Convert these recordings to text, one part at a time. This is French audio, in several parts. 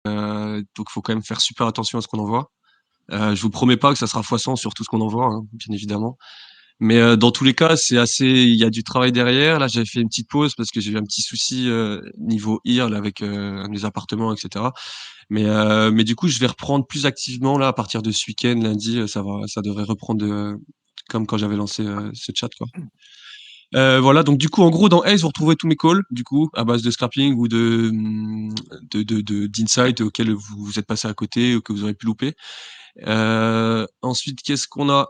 donc il faut quand même faire super attention à ce qu'on envoie. Je vous promets pas que ça sera x100 sur tout ce qu'on envoie, hein, bien évidemment. Mais dans tous les cas, il y a du travail derrière. Là, j'avais fait une petite pause parce que j'ai eu un petit souci niveau IR là, avec un de mes appartements, etc. Mais du coup, je vais reprendre plus activement là à partir de ce week-end, lundi. Ça devrait reprendre comme quand j'avais lancé ce chat, quoi. Voilà, donc du coup, en gros, dans Ace, vous retrouvez tous mes calls, du coup, à base de scrapping ou d'insight auxquels vous êtes passé à côté ou que vous aurez pu louper. Ensuite, qu'est-ce qu'on a?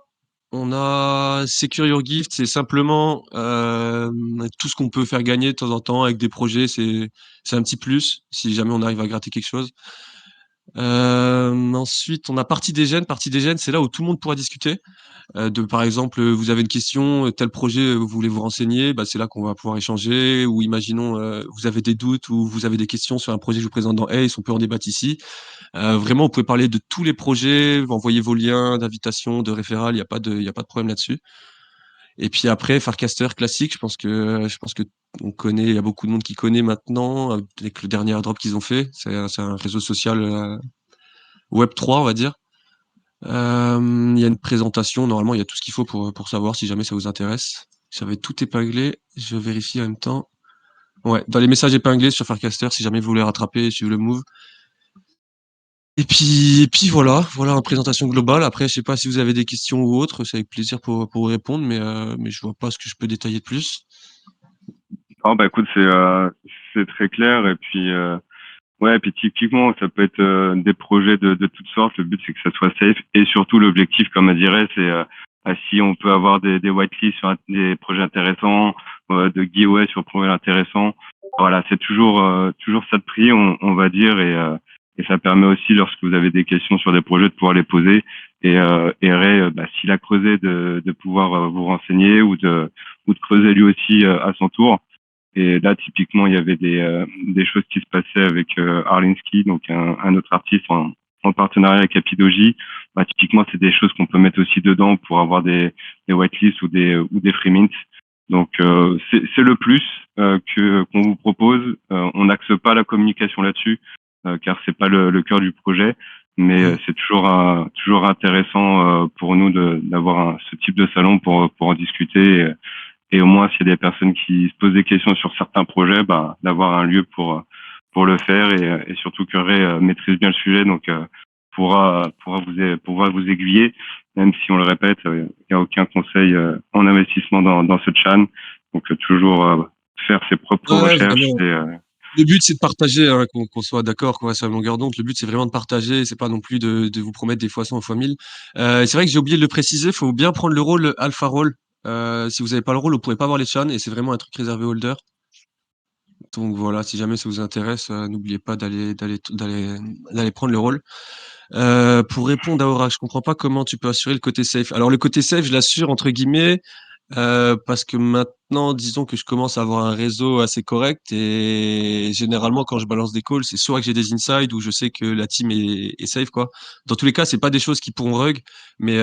On a Secure Your Gift, c'est simplement tout ce qu'on peut faire gagner de temps en temps avec des projets, c'est un petit plus si jamais on arrive à gratter quelque chose. Ensuite, on a Partie des Gènes. Partie des Gènes, c'est là où tout le monde pourra discuter. Par exemple, vous avez une question, tel projet, vous voulez vous renseigner, bah, c'est là qu'on va pouvoir échanger. Ou imaginons, vous avez des doutes ou vous avez des questions sur un projet que je vous présente dans Ace, on peut en débattre ici. Vraiment, vous pouvez parler de tous les projets, envoyer vos liens d'invitation, de référals, il y a pas de problème là-dessus. Et puis après, Farcaster classique, je pense que on connaît, il y a beaucoup de monde qui connaît maintenant avec le dernier airdrop qu'ils ont fait. C'est un réseau social Web3, on va dire. Il y a une présentation, normalement, il y a tout ce qu'il faut pour savoir si jamais ça vous intéresse. J'avais tout épinglé, je vérifie en même temps. Ouais, dans les messages épinglés sur Farcaster, si jamais vous voulez rattraper, suivre le move. Et puis voilà une présentation globale. Après, je sais pas si vous avez des questions ou autres, c'est avec plaisir pour vous répondre, mais je vois pas ce que je peux détailler de plus. Oh, bah écoute, c'est très clair. Et puis, ouais, et puis typiquement, ça peut être des projets de toutes sortes. Le but, c'est que ça soit safe. Et surtout, l'objectif, comme elle dirait, c'est si on peut avoir des whitelists sur des projets intéressants, de giveaways sur projets intéressants. Voilà, c'est toujours ça de prix, on va dire. Et ça permet aussi, lorsque vous avez des questions sur des projets, de pouvoir les poser. Et Ray, bah, s'il a creusé, de pouvoir vous renseigner ou de creuser lui aussi à son tour. Et là, typiquement, il y avait des choses qui se passaient avec Arlinsky, donc un autre artiste en partenariat avec Apidoji. Bah, typiquement, c'est des choses qu'on peut mettre aussi dedans pour avoir des whitelists ou des free mints. Donc, c'est le plus qu'on vous propose. On n'axe pas la communication là-dessus, car c'est pas le cœur du projet. Mais Mm. c'est toujours intéressant pour nous d'avoir ce type de salon pour en discuter. Et au moins, s'il y a des personnes qui se posent des questions sur certains projets, bah, d'avoir un lieu pour le faire et surtout que Ray maîtrise bien le sujet, donc pourra vous aiguiller, même si on le répète, il n'y a aucun conseil en investissement dans ce channel. Donc toujours faire ses propres Ouais, recherches vraiment. Le but, c'est de partager, hein, qu'on soit d'accord, qu'on reste à la longueur d'onde. Le but, c'est vraiment de partager, c'est pas non plus de vous promettre des fois 100 ou fois 1000. C'est vrai que j'ai oublié de le préciser, il faut bien prendre le rôle alpha role. Si vous n'avez pas le rôle, vous pourrez pas avoir les chans et c'est vraiment un truc réservé aux holders. Donc voilà, si jamais ça vous intéresse, n'oubliez pas d'aller prendre le rôle. Pour répondre à Aura, je comprends pas comment tu peux assurer le côté safe. Alors le côté safe, je l'assure entre guillemets, parce que maintenant, disons que je commence à avoir un réseau assez correct et généralement quand je balance des calls, c'est soit que j'ai des insides ou je sais que la team est safe, quoi. Dans tous les cas, c'est pas des choses qui pourront rug, mais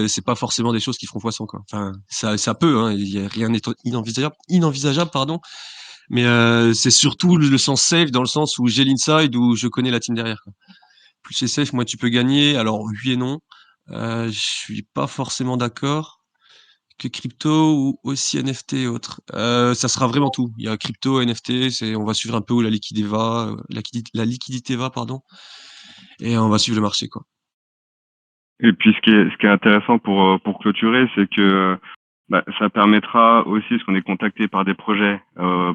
c'est pas forcément des choses qui feront poisson, quoi. Enfin, ça peut, hein, il y a rien n'est inenvisageable, pardon. Mais c'est surtout le sens safe dans le sens où j'ai l'inside, où je connais la team derrière, quoi. Plus c'est safe, moins tu peux gagner. Alors oui et non. Je suis pas forcément d'accord que crypto ou aussi NFT et autres. Ça sera vraiment tout. Il y a crypto, NFT, on va suivre un peu où la liquidité va, pardon, et on va suivre le marché, quoi. Et puis ce qui est intéressant pour clôturer, c'est que bah, ça permettra aussi, parce qu'on est contacté par des projets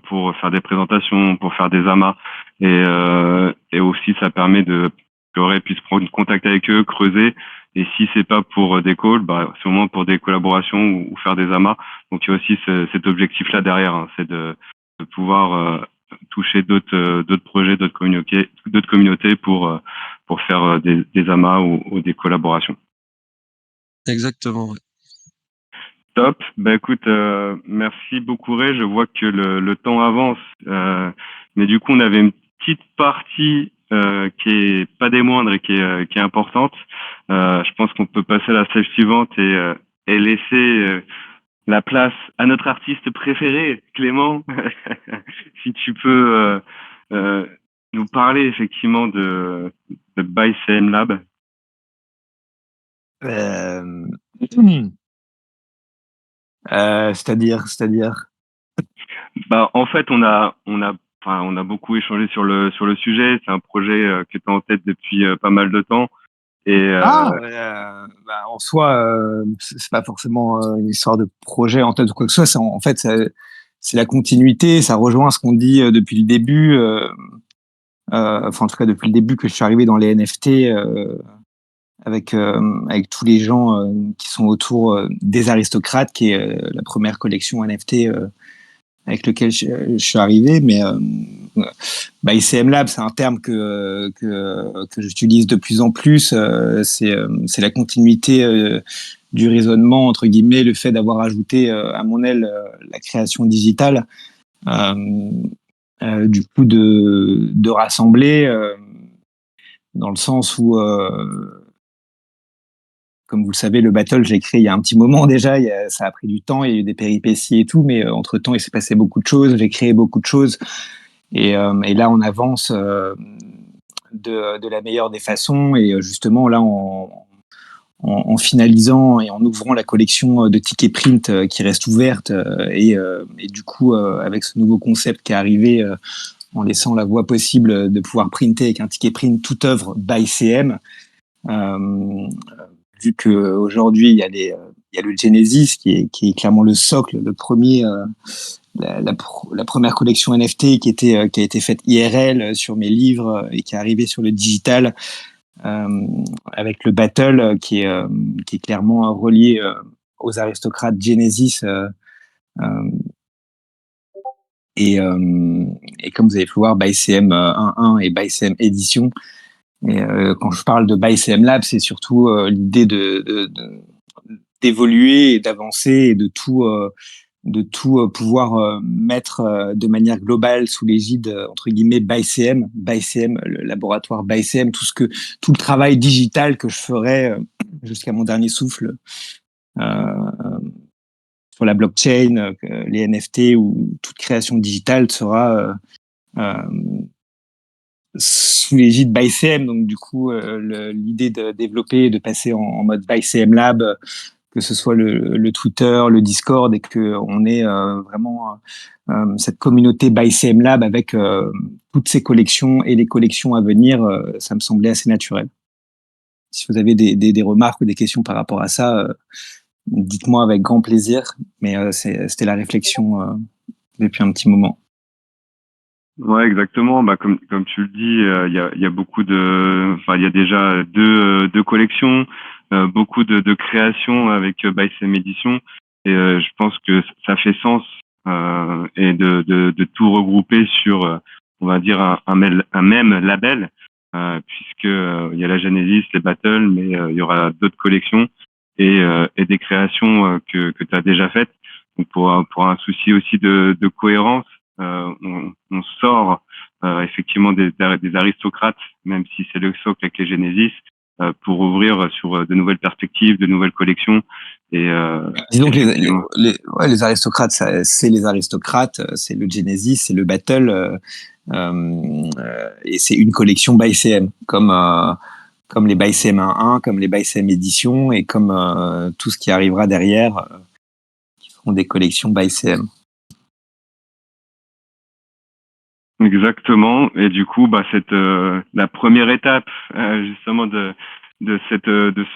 pour faire des présentations, pour faire des amas, et aussi ça permet que Ray puisse prendre contact avec eux, creuser. Et si c'est pas pour des calls, bah, c'est au moins pour des collaborations ou faire des amas. Donc il y a aussi cet objectif-là derrière, hein, c'est de pouvoir toucher d'autres projets, d'autres communautés pour faire des amas ou des collaborations. Exactement, ouais. Top. Bah écoute, merci beaucoup Ray. Je vois que le temps avance, mais du coup on avait une petite partie qui est pas des moindres et qui est importante. Je pense qu'on peut passer à la stage suivante et laisser la place à notre artiste préféré, Clément. Si tu peux nous parler effectivement de ByCM Lab? Euh, c'est-à-dire. Bah, en fait, on a beaucoup échangé sur le sujet. C'est un projet qui est en tête depuis pas mal de temps. Et En soi, c'est pas forcément une histoire de projet en tête ou quoi que ce soit. En fait, c'est la continuité. Ça rejoint ce qu'on dit depuis le début. Enfin, en tout cas, depuis le début que je suis arrivé dans les NFT, avec tous les gens qui sont autour des aristocrates, qui est la première collection NFT avec lequel je suis arrivé. Mais ICM Lab, c'est un terme que j'utilise de plus en plus. C'est la continuité du raisonnement, entre guillemets, le fait d'avoir ajouté à mon aile la création digitale, du coup de rassembler, dans le sens où, comme vous le savez, le battle, j'ai créé il y a un petit moment déjà, ça a pris du temps, il y a eu des péripéties et tout, mais entre-temps, il s'est passé beaucoup de choses, j'ai créé beaucoup de choses. Et là, on avance de la meilleure des façons. Et justement, là, en finalisant et en ouvrant la collection de tickets print qui reste ouverte, et du coup, avec ce nouveau concept qui est arrivé, en laissant la voie possible de pouvoir printer avec un ticket print toute œuvre by CM, vu qu'aujourd'hui, il y a le Genesis qui est clairement le socle, le premier. La première collection NFT qui a été faite IRL sur mes livres et qui est arrivée sur le digital, avec le battle qui est clairement relié aux aristocrates Genesis, et, euh, et comme vous avez pu voir, ByCM 1.1 et ByCM Édition. Et quand je parle de ByCM Lab, c'est surtout l'idée d'évoluer et d'avancer et de tout pouvoir mettre de manière globale sous l'égide entre guillemets ByCM, le laboratoire ByCM, tout le travail digital que je ferai jusqu'à mon dernier souffle euh, sur la blockchain, les NFT ou toute création digitale sera euh, sous l'égide ByCM. Donc du coup, l'idée de développer, de passer en mode ByCM Lab, que ce soit le Twitter, le Discord, et que on ait vraiment cette communauté ByCM Lab avec toutes ces collections et les collections à venir, ça me semblait assez naturel. Si vous avez des remarques ou des questions par rapport à ça, dites-moi avec grand plaisir. Mais c'était la réflexion depuis un petit moment. ouais, exactement. Bah, comme tu le dis, il y a beaucoup enfin, il y a déjà deux collections, beaucoup de créations avec BySam Édition. Et je pense que ça fait sens et de tout regrouper sur, on va dire, un même label, puisque il y a la Genesis, les battles, mais il y aura d'autres collections et des créations que tu as déjà faites. Donc pour un souci aussi de cohérence, on sort effectivement des aristocrates, même si c'est le socle avec les Genesis, pour ouvrir sur de nouvelles perspectives, de nouvelles collections. Et Disons que effectivement, les aristocrates, c'est les aristocrates, c'est le Genesis, c'est le Battle, et c'est une collection ByCM, comme les ByCM 1.1, comme les ByCM éditions, et comme tout ce qui arrivera derrière, qui seront des collections ByCM. exactement. Et du coup, bah, la première étape justement de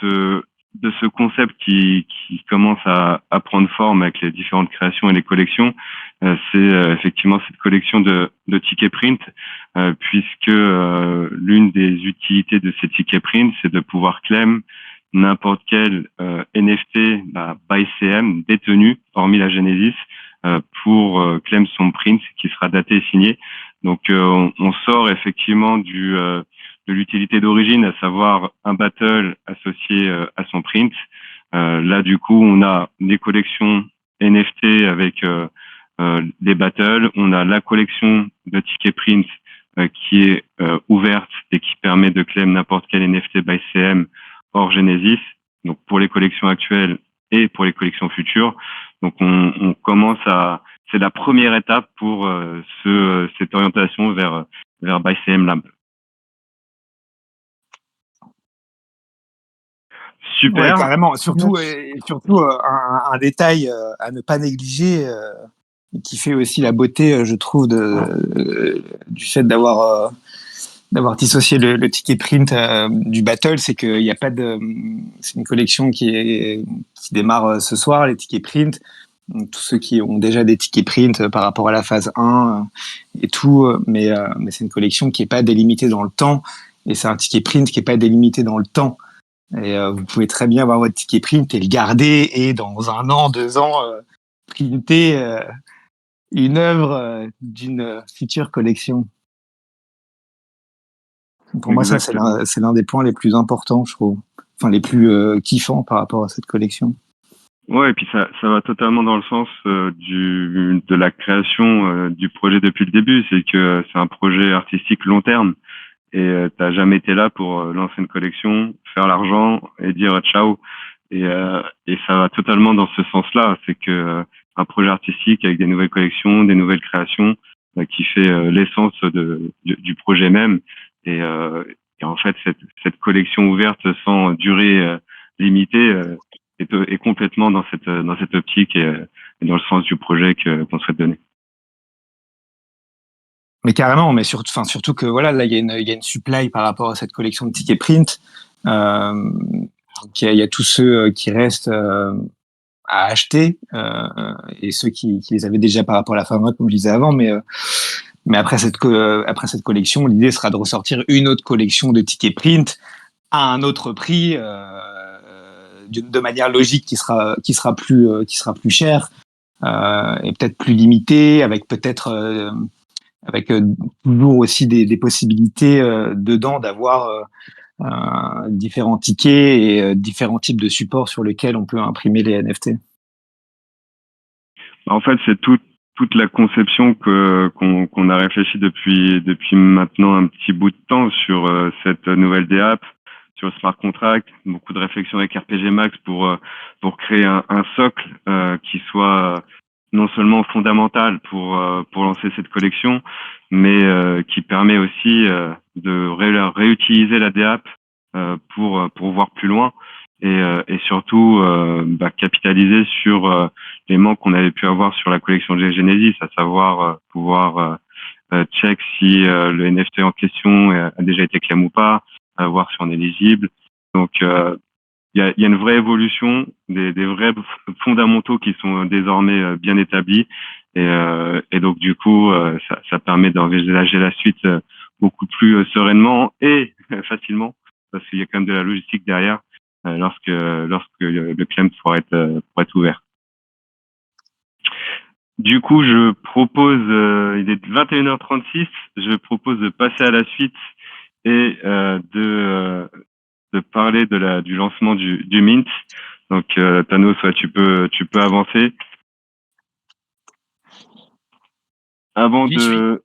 ce concept qui commence à prendre forme avec les différentes créations et les collections, c'est effectivement cette collection de tickets print, puisque l'une des utilités de ces tickets print, c'est de pouvoir claim n'importe quel NFT by CM détenu, hormis la Genesis, pour claim son print qui sera daté et signé. Donc on sort effectivement de l'utilité d'origine, à savoir un battle associé à son print. Là du coup on a des collections NFT avec des battles, on a la collection de tickets print qui est ouverte et qui permet de claim n'importe quel NFT by CM hors Genesis, donc pour les collections actuelles et pour les collections futures. Donc on commence c'est la première étape pour cette orientation vers vers ByCM Lab. Ouais, Super. carrément. Surtout, un détail à ne pas négliger, qui fait aussi la beauté, je trouve, du fait d'avoir dissocié le ticket print du battle, c'est qu'il n'y a pas de. C'est une collection qui démarre ce soir, les tickets print. Donc, tous ceux qui ont déjà des tickets print par rapport à la phase 1 et tout, mais c'est une collection qui n'est pas délimitée dans le temps. Et c'est un ticket print qui n'est pas délimité dans le temps. Et vous pouvez très bien avoir votre ticket print et le garder et dans 1 an, 2 ans, printer une œuvre d'une future collection. Pour moi, ça, Exactement. c'est l'un des points les plus importants, je trouve. Enfin, les plus kiffants par rapport à cette collection. Ouais, et puis ça va totalement dans le sens de la création du projet depuis le début. C'est que c'est un projet artistique long terme et t'as jamais été là pour lancer une collection, faire l'argent et dire ciao. Et ça va totalement dans ce sens-là. C'est que un projet artistique avec des nouvelles collections, des nouvelles créations, qui fait l'essence du projet même. Et, euh, et en fait, cette collection ouverte sans durée limitée est complètement dans cette optique et dans le sens du projet qu'on souhaite donner. Mais carrément, mais surtout que voilà, là, il y a une supply par rapport à cette collection de tickets print. Donc, il y a tous ceux qui restent à acheter et ceux qui les avaient déjà par rapport à la fin de mois, comme je disais avant. Mais après après cette collection, l'idée sera de ressortir une autre collection de tickets print à un autre prix, de manière logique qui sera plus cher et peut-être plus limité, avec peut-être avec toujours aussi des possibilités dedans d'avoir différents tickets et différents types de supports sur lesquels on peut imprimer les NFT. En fait, c'est toute la conception qu'on a réfléchi depuis maintenant un petit bout de temps sur cette nouvelle DApp, sur le smart contract, beaucoup de réflexions avec RPG Max pour créer un socle qui soit non seulement fondamental pour lancer cette collection, mais qui permet aussi de réutiliser la DApp pour voir plus loin et surtout capitaliser sur les manques qu'on avait pu avoir sur la collection de Genesis, à savoir pouvoir check si le NFT en question a déjà été claim ou pas, voir si on est éligible. Donc il y a une vraie évolution, des vrais fondamentaux qui sont désormais bien établis et donc du coup ça permet d'envisager la suite beaucoup plus sereinement et facilement parce qu'il y a quand même de la logistique derrière lorsque le claim pourra être ouvert. Du coup, je propose, il est 21h36, je propose de passer à la suite et de parler du lancement du Mint. Donc, Thanos, tu peux avancer. Avant J'y suis. de,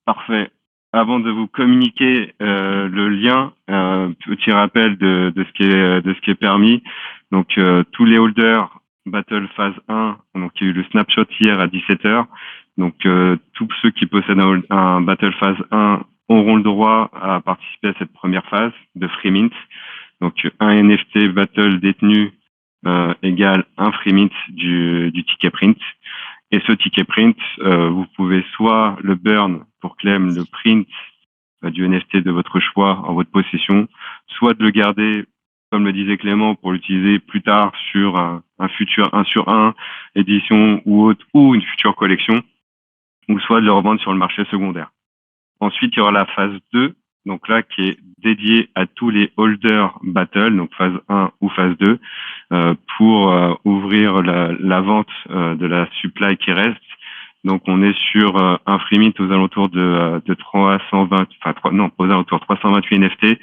parfait. Avant de vous communiquer le lien, petit rappel de ce qui est permis. Donc, tous les holders Battle Phase 1, donc il y a eu le snapshot hier à 17h. Donc, tous ceux qui possèdent un Battle Phase 1 auront le droit à participer à cette première phase de Free Mint. Donc, un NFT Battle détenu égale un Free Mint du ticket print. Et ce ticket print, vous pouvez soit le burn pour claim le print du NFT de votre choix en votre possession, soit de le garder, comme le disait Clément, pour l'utiliser plus tard sur un futur 1 sur 1 édition ou autre, ou une future collection, ou soit de le revendre sur le marché secondaire. Ensuite, il y aura la phase 2, donc là, qui est dédiée à tous les holders battle, donc phase 1 ou phase 2, pour ouvrir la vente de la supply qui reste. Donc, on est sur un free mint aux alentours de 320, aux alentours de 328 NFT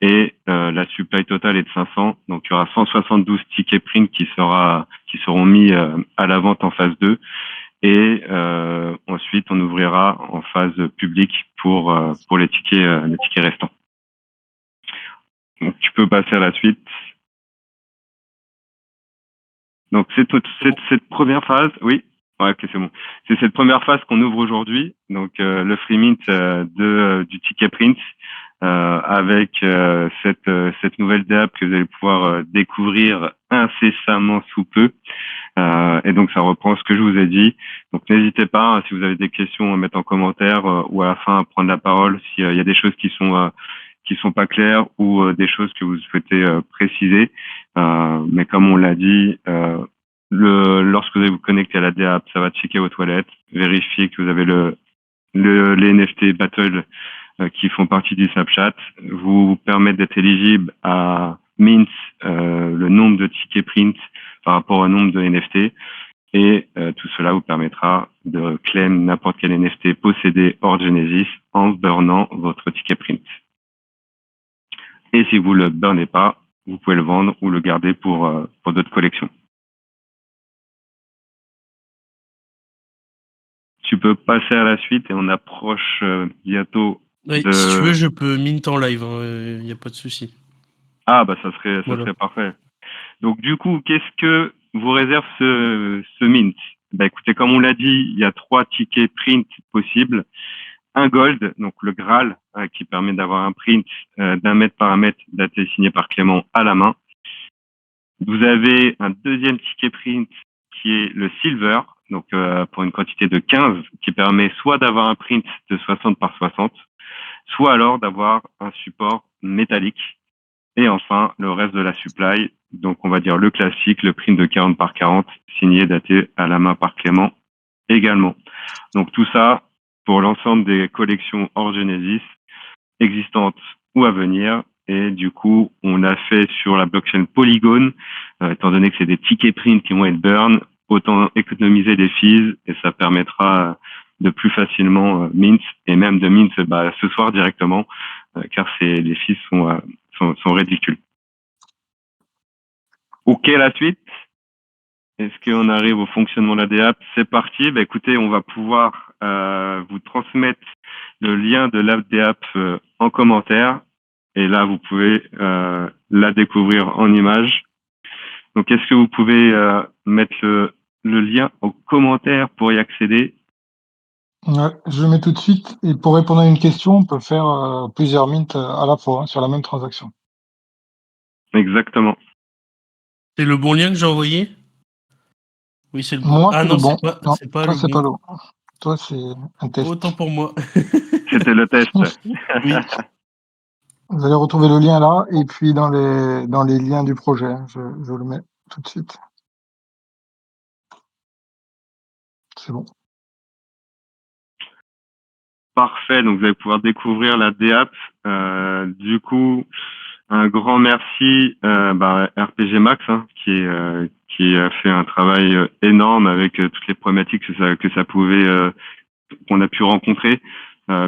et la supply totale est de 500. Donc, il y aura 172 tickets print qui seront mis à la vente en phase 2. Et ensuite, on ouvrira en phase publique pour les tickets restants. Donc, tu peux passer à la suite. Donc, cette première phase, oui. Ouais, ok, c'est bon. C'est cette première phase qu'on ouvre aujourd'hui, donc le free mint du ticket print avec cette nouvelle DApp que vous allez pouvoir découvrir incessamment sous peu. Et donc ça reprend ce que je vous ai dit. Donc n'hésitez pas, hein, si vous avez des questions, à mettre en commentaire ou à la fin à prendre la parole s'il y a des choses qui sont pas claires ou des choses que vous souhaitez préciser. Mais comme on l'a dit, lorsque vous allez vous connecter à la DApp, ça va checker vos toilettes, vérifier que vous avez les NFT Battle qui font partie du Snapchat, vous permettre d'être éligible à mint le nombre de tickets print par rapport au nombre de NFT. Et tout cela vous permettra de claim n'importe quel NFT possédé hors Genesis en burnant votre ticket print. Et si vous le burnez pas, vous pouvez le vendre ou le garder pour d'autres collections. Tu peux passer à la suite et on approche bientôt Oui, si tu veux, je peux mint en live, il n'y a pas de souci. Ah bah ça serait parfait. Donc du coup, qu'est-ce que vous réserve ce mint? Bah écoutez, comme on l'a dit, il y a 3 tickets print possibles. Un gold, donc le Graal, qui permet d'avoir un print d'1 mètre par 1 mètre daté et signé par Clément à la main. Vous avez un deuxième ticket print qui est le Silver, donc pour une quantité de 15, qui permet soit d'avoir un print de 60 par 60, soit alors d'avoir un support métallique. Et enfin, le reste de la supply, donc on va dire le classique, le print de 40 par 40, signé daté à la main par Clément également. Donc tout ça pour l'ensemble des collections hors Genesis existantes ou à venir. Et du coup, on a fait sur la blockchain Polygon, étant donné que c'est des tickets print qui vont être burn, autant économiser des fees et ça permettra de plus facilement mint et même de mint ce soir directement, car les fees sont ridicules. Ok, la suite. Est-ce qu'on arrive au fonctionnement de la DApp? C'est parti. Bah, écoutez, on va pouvoir vous transmettre le lien de l'app DApp en commentaire. Et là, vous pouvez la découvrir en image. Donc, est-ce que vous pouvez mettre le lien en commentaire pour y accéder? Ouais, je le mets tout de suite. Et pour répondre à une question, on peut faire plusieurs mints à la fois sur la même transaction. Exactement. C'est le bon lien que j'ai envoyé? Oui, c'est le bon. Moi, Ah c'est non, le bon. c'est pas Toi, le c'est pas bon. le bon. Toi, c'est un test. Autant pour moi. C'était le test. Oui. Vous allez retrouver le lien là, et puis dans les liens du projet, je le mets tout de suite. C'est bon. Parfait, donc vous allez pouvoir découvrir la DApp. Du coup, un grand merci RPG Max qui a fait un travail énorme avec toutes les problématiques que ça pouvait qu'on a pu rencontrer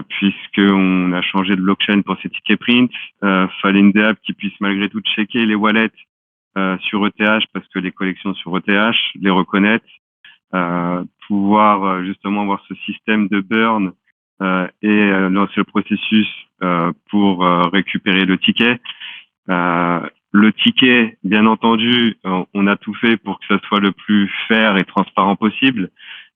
puisqu'on a changé de blockchain pour ces tickets print. Fallait une DApp qui puisse malgré tout checker les wallets sur ETH parce que les collections sur ETH, les reconnaître, pouvoir justement avoir ce système de burn et lancer le processus pour récupérer le ticket. Le ticket, bien entendu, on a tout fait pour que ça soit le plus fair et transparent possible.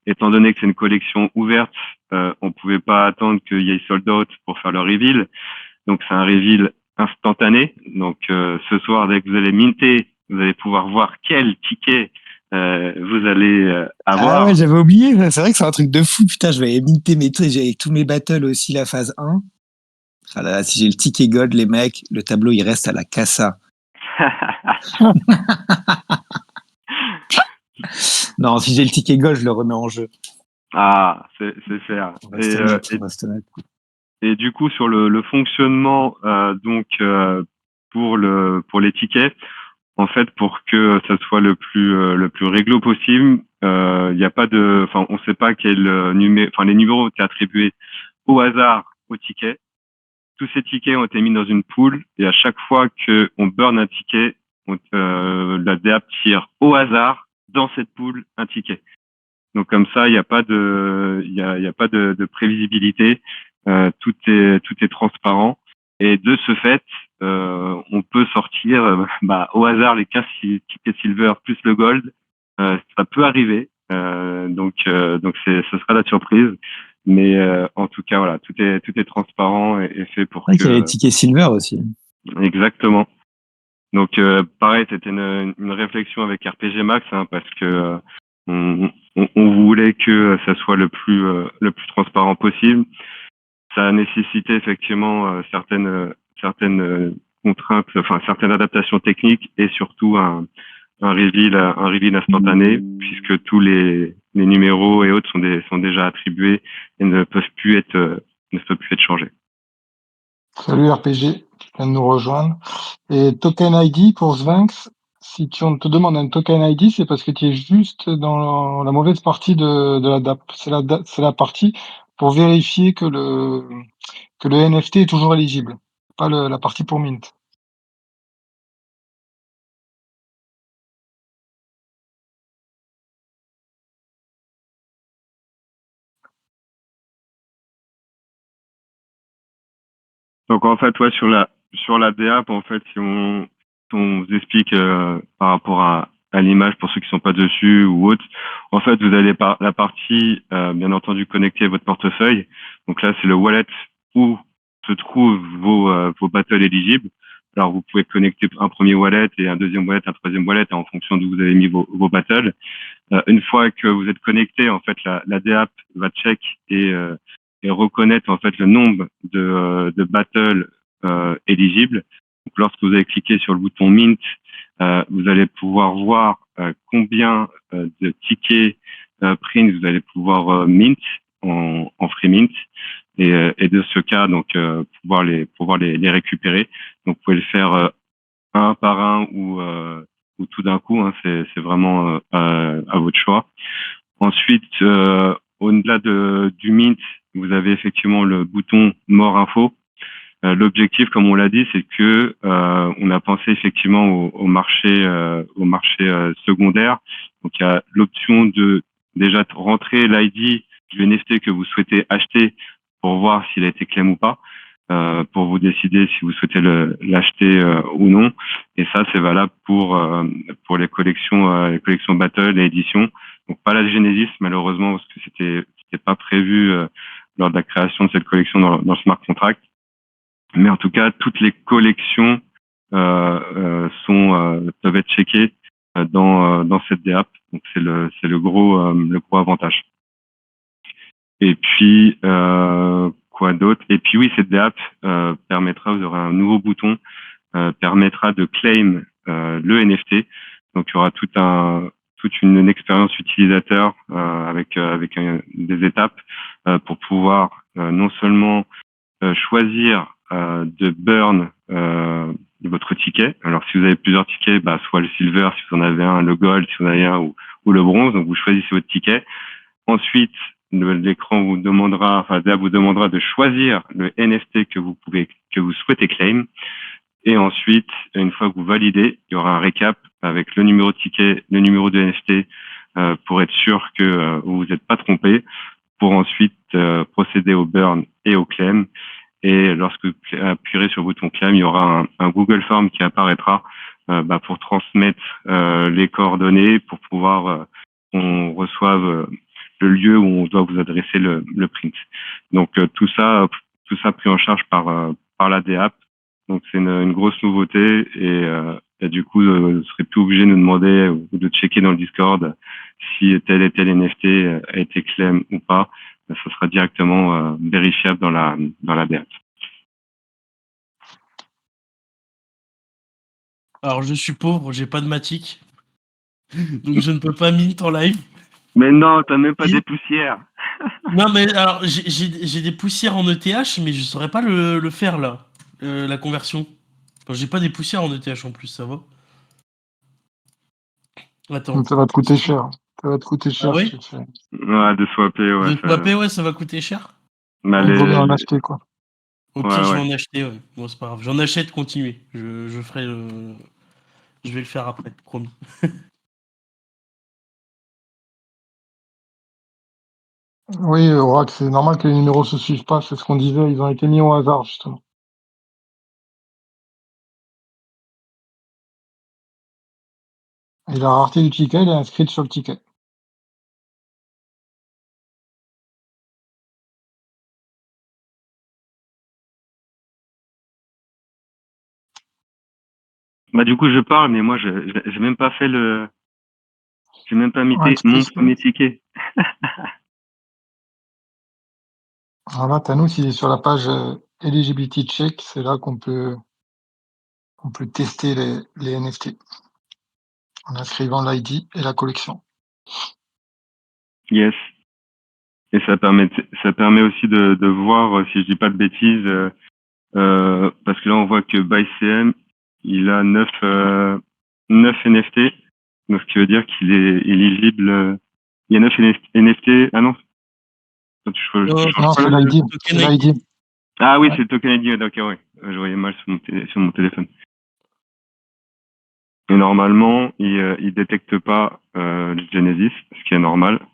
Étant donné que c'est une collection ouverte, on pouvait pas attendre qu'il y ait sold out pour faire le reveal. Donc c'est un reveal instantané. Donc ce soir, dès que vous allez minter, vous allez pouvoir voir quel ticket vous allez avoir. Ah ouais, j'avais oublié. C'est vrai que c'est un truc de fou. Putain, je vais minter mes trucs avec tous mes battles aussi, la phase 1. Ah là là, si j'ai le ticket gold, les mecs, le tableau, il reste à la cassa. Non, si j'ai le ticket gold, je le remets en jeu. Ah, c'est faire. On reste honnête. Et du coup, sur le fonctionnement, pour les tickets, en fait, pour que ça soit le plus réglo possible, il n'y a pas on sait pas quel numéro, les numéros ont été attribués au hasard au ticket. Tous ces tickets ont été mis dans une pool et à chaque fois que on burn un ticket, la DApp tire au hasard dans cette pool un ticket. Donc comme ça, il n'y a pas de prévisibilité. Tout est transparent et de ce fait, on peut sortir au hasard les 15 tickets silver plus le gold. Ça peut arriver. Donc ce sera la surprise. Mais en tout cas, voilà, tout est transparent et fait pour C'est vrai qu'il y a les que tickets silver aussi. exactement. Donc pareil, c'était une réflexion avec RPG Max, hein, parce que on voulait que ça soit le plus transparent possible. Ça a nécessité effectivement certaines contraintes, enfin certaines adaptations techniques et surtout un reveal instantané, puisque tous les numéros et autres sont déjà attribués et ne peuvent plus être changés. Salut RPG, tu viens de nous rejoindre. Et Token ID pour Sphinx, si on te demande un Token ID, c'est parce que tu es juste dans la mauvaise partie de la DApp. C'est la partie pour vérifier que le NFT est toujours éligible, pas la partie pour Mint. Donc en fait, ouais, sur la DApp, en fait, si on vous explique par rapport à l'image pour ceux qui sont pas dessus ou autres, en fait, vous avez la partie bien entendu connectée à votre portefeuille. Donc là, c'est le wallet où se trouvent vos battles éligibles. Alors vous pouvez connecter un premier wallet et un deuxième wallet, un troisième wallet en fonction d'où vous avez mis vos battles. Une fois que vous êtes connecté, en fait, la DApp va check et reconnaître en fait le nombre de battles éligibles. Donc, lorsque vous allez cliquer sur le bouton Mint, vous allez pouvoir voir combien de tickets print vous allez pouvoir mint en free mint et de ce cas donc pouvoir les récupérer. Donc vous pouvez le faire un par un ou tout d'un coup, hein, c'est vraiment à votre choix. Ensuite, au-delà du mint, vous avez effectivement le bouton More Info. L'objectif, comme on l'a dit, c'est que on a pensé effectivement au marché secondaire. Donc il y a l'option de déjà rentrer l'ID du NFT que vous souhaitez acheter pour voir s'il a été claim ou pas, pour vous décider si vous souhaitez l'acheter ou non. Et ça, c'est valable pour les collections Battle et éditions. Donc pas la Genesis malheureusement parce que c'était pas prévu lors de la création de cette collection dans le smart contract. Mais en tout cas, toutes les collections peuvent être checkées dans cette DApp. Donc c'est le gros avantage. Et puis quoi d'autre? Et puis oui, cette DApp permettra, vous aurez un nouveau bouton permettra de claim le NFT. Donc il y aura toute une expérience utilisateur avec des étapes pour pouvoir non seulement choisir de burn votre ticket. Alors si vous avez plusieurs tickets, bah, soit le silver si vous en avez un, le gold si vous en avez un ou le bronze, donc vous choisissez votre ticket. Ensuite, l'écran vous demandera, enfin DApp vous demandera de choisir le NFT que vous souhaitez claim. Et ensuite, une fois que vous validez, il y aura un récap avec le numéro de ticket, le numéro de NFT pour être sûr que vous vous êtes pas trompé, pour ensuite procéder au burn et au claim. Et lorsque vous appuierez sur le bouton claim, il y aura un Google Form qui apparaîtra pour transmettre les coordonnées pour pouvoir qu'on reçoive le lieu où on doit vous adresser le print. Donc tout ça pris en charge par la DApp. Donc c'est une grosse nouveauté et du coup vous serez plus obligé de nous demander ou de checker dans le Discord si tel et tel NFT a été claim ou pas. Ça sera directement vérifiable dans la DApp. Alors, je suis pauvre, j'ai pas de matic. Donc, je ne peux pas mint en live. Mais non, t'as même pas des poussières. Non, mais alors, j'ai des poussières en ETH, mais je saurais pas le faire là, la conversion. Enfin, j'ai pas des poussières en ETH en plus, ça va. Attends. Ça va te coûter cher. Ça va te coûter Ah cher si ouais? tu le fais. Ouais, de swapper, ouais. De swapper, ouais, ça va coûter cher. Bah, Il vaut mieux en acheter, quoi. Au Ouais, pire, je vais ouais. en acheter, ouais. Bon, c'est pas grave. J'en achète, continuez. Je ferai le. Je vais le faire après, promis. Oui, Orac, c'est normal que les numéros se suivent pas, c'est ce qu'on disait, ils ont été mis au hasard, justement. Et la rareté du ticket, elle est inscrite sur le ticket. Bah, du coup, je parle, mais moi, j'ai même pas fait j'ai même pas Ouais, mité tu mon triches pas. premier ticket. Alors là, Thanos, il est sur la page Eligibility Check. C'est là qu'on peut tester les NFT en inscrivant l'ID et la collection. Yes. Et ça permet aussi de voir, si je dis pas de bêtises, parce que là, on voit que ByCM, il a 9 NFT. Donc, ce qui veut dire qu'il est éligible. Il y a 9 NFT. Ah non. Non, Je change Non, pas c'est là. l'ID. token C'est ID. l'ID. Ah oui, Ouais. c'est le token ID. D'accord, ouais. Je voyais mal sur mon téléphone. Et normalement, il détecte pas le Genesis, ce qui est normal.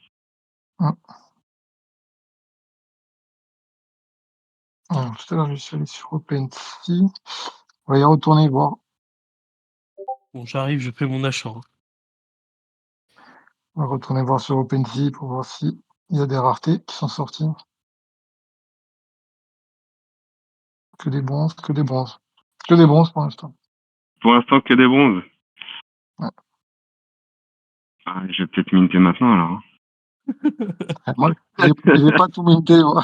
Alors, tout à l'heure, je suis allé sur OpenSea. On va y retourner voir. Bon, j'arrive, je fais mon achat. On va retourner voir sur OpenSea pour voir s'il y a des raretés qui sont sorties. Que des bronzes, que des bronzes. Que des bronzes pour l'instant. Pour l'instant, que des bronzes. Ouais. Ah, je vais peut-être minter maintenant alors. Hein. Moi, j'ai pas tout minté, moi.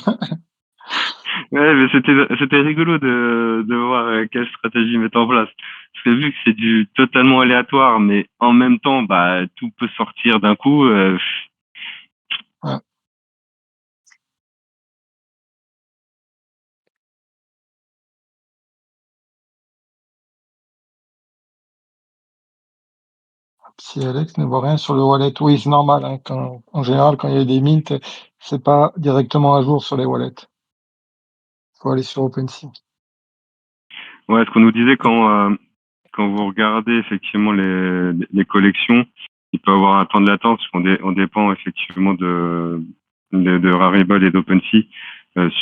Ouais, mais c'était rigolo de voir quelle stratégie mettre en place. Parce que vu que c'est du totalement aléatoire, mais en même temps, bah tout peut sortir d'un coup. Ouais. Si Alex ne voit rien sur le wallet, oui, c'est normal. Hein, en général, quand il y a des mints, c'est pas directement à jour sur les wallets. Faut aller sur OpenSea. Ouais, ce qu'on nous disait quand vous regardez effectivement les collections, il peut y avoir un temps de latence, parce on dépend effectivement de Rarible et d'OpenSea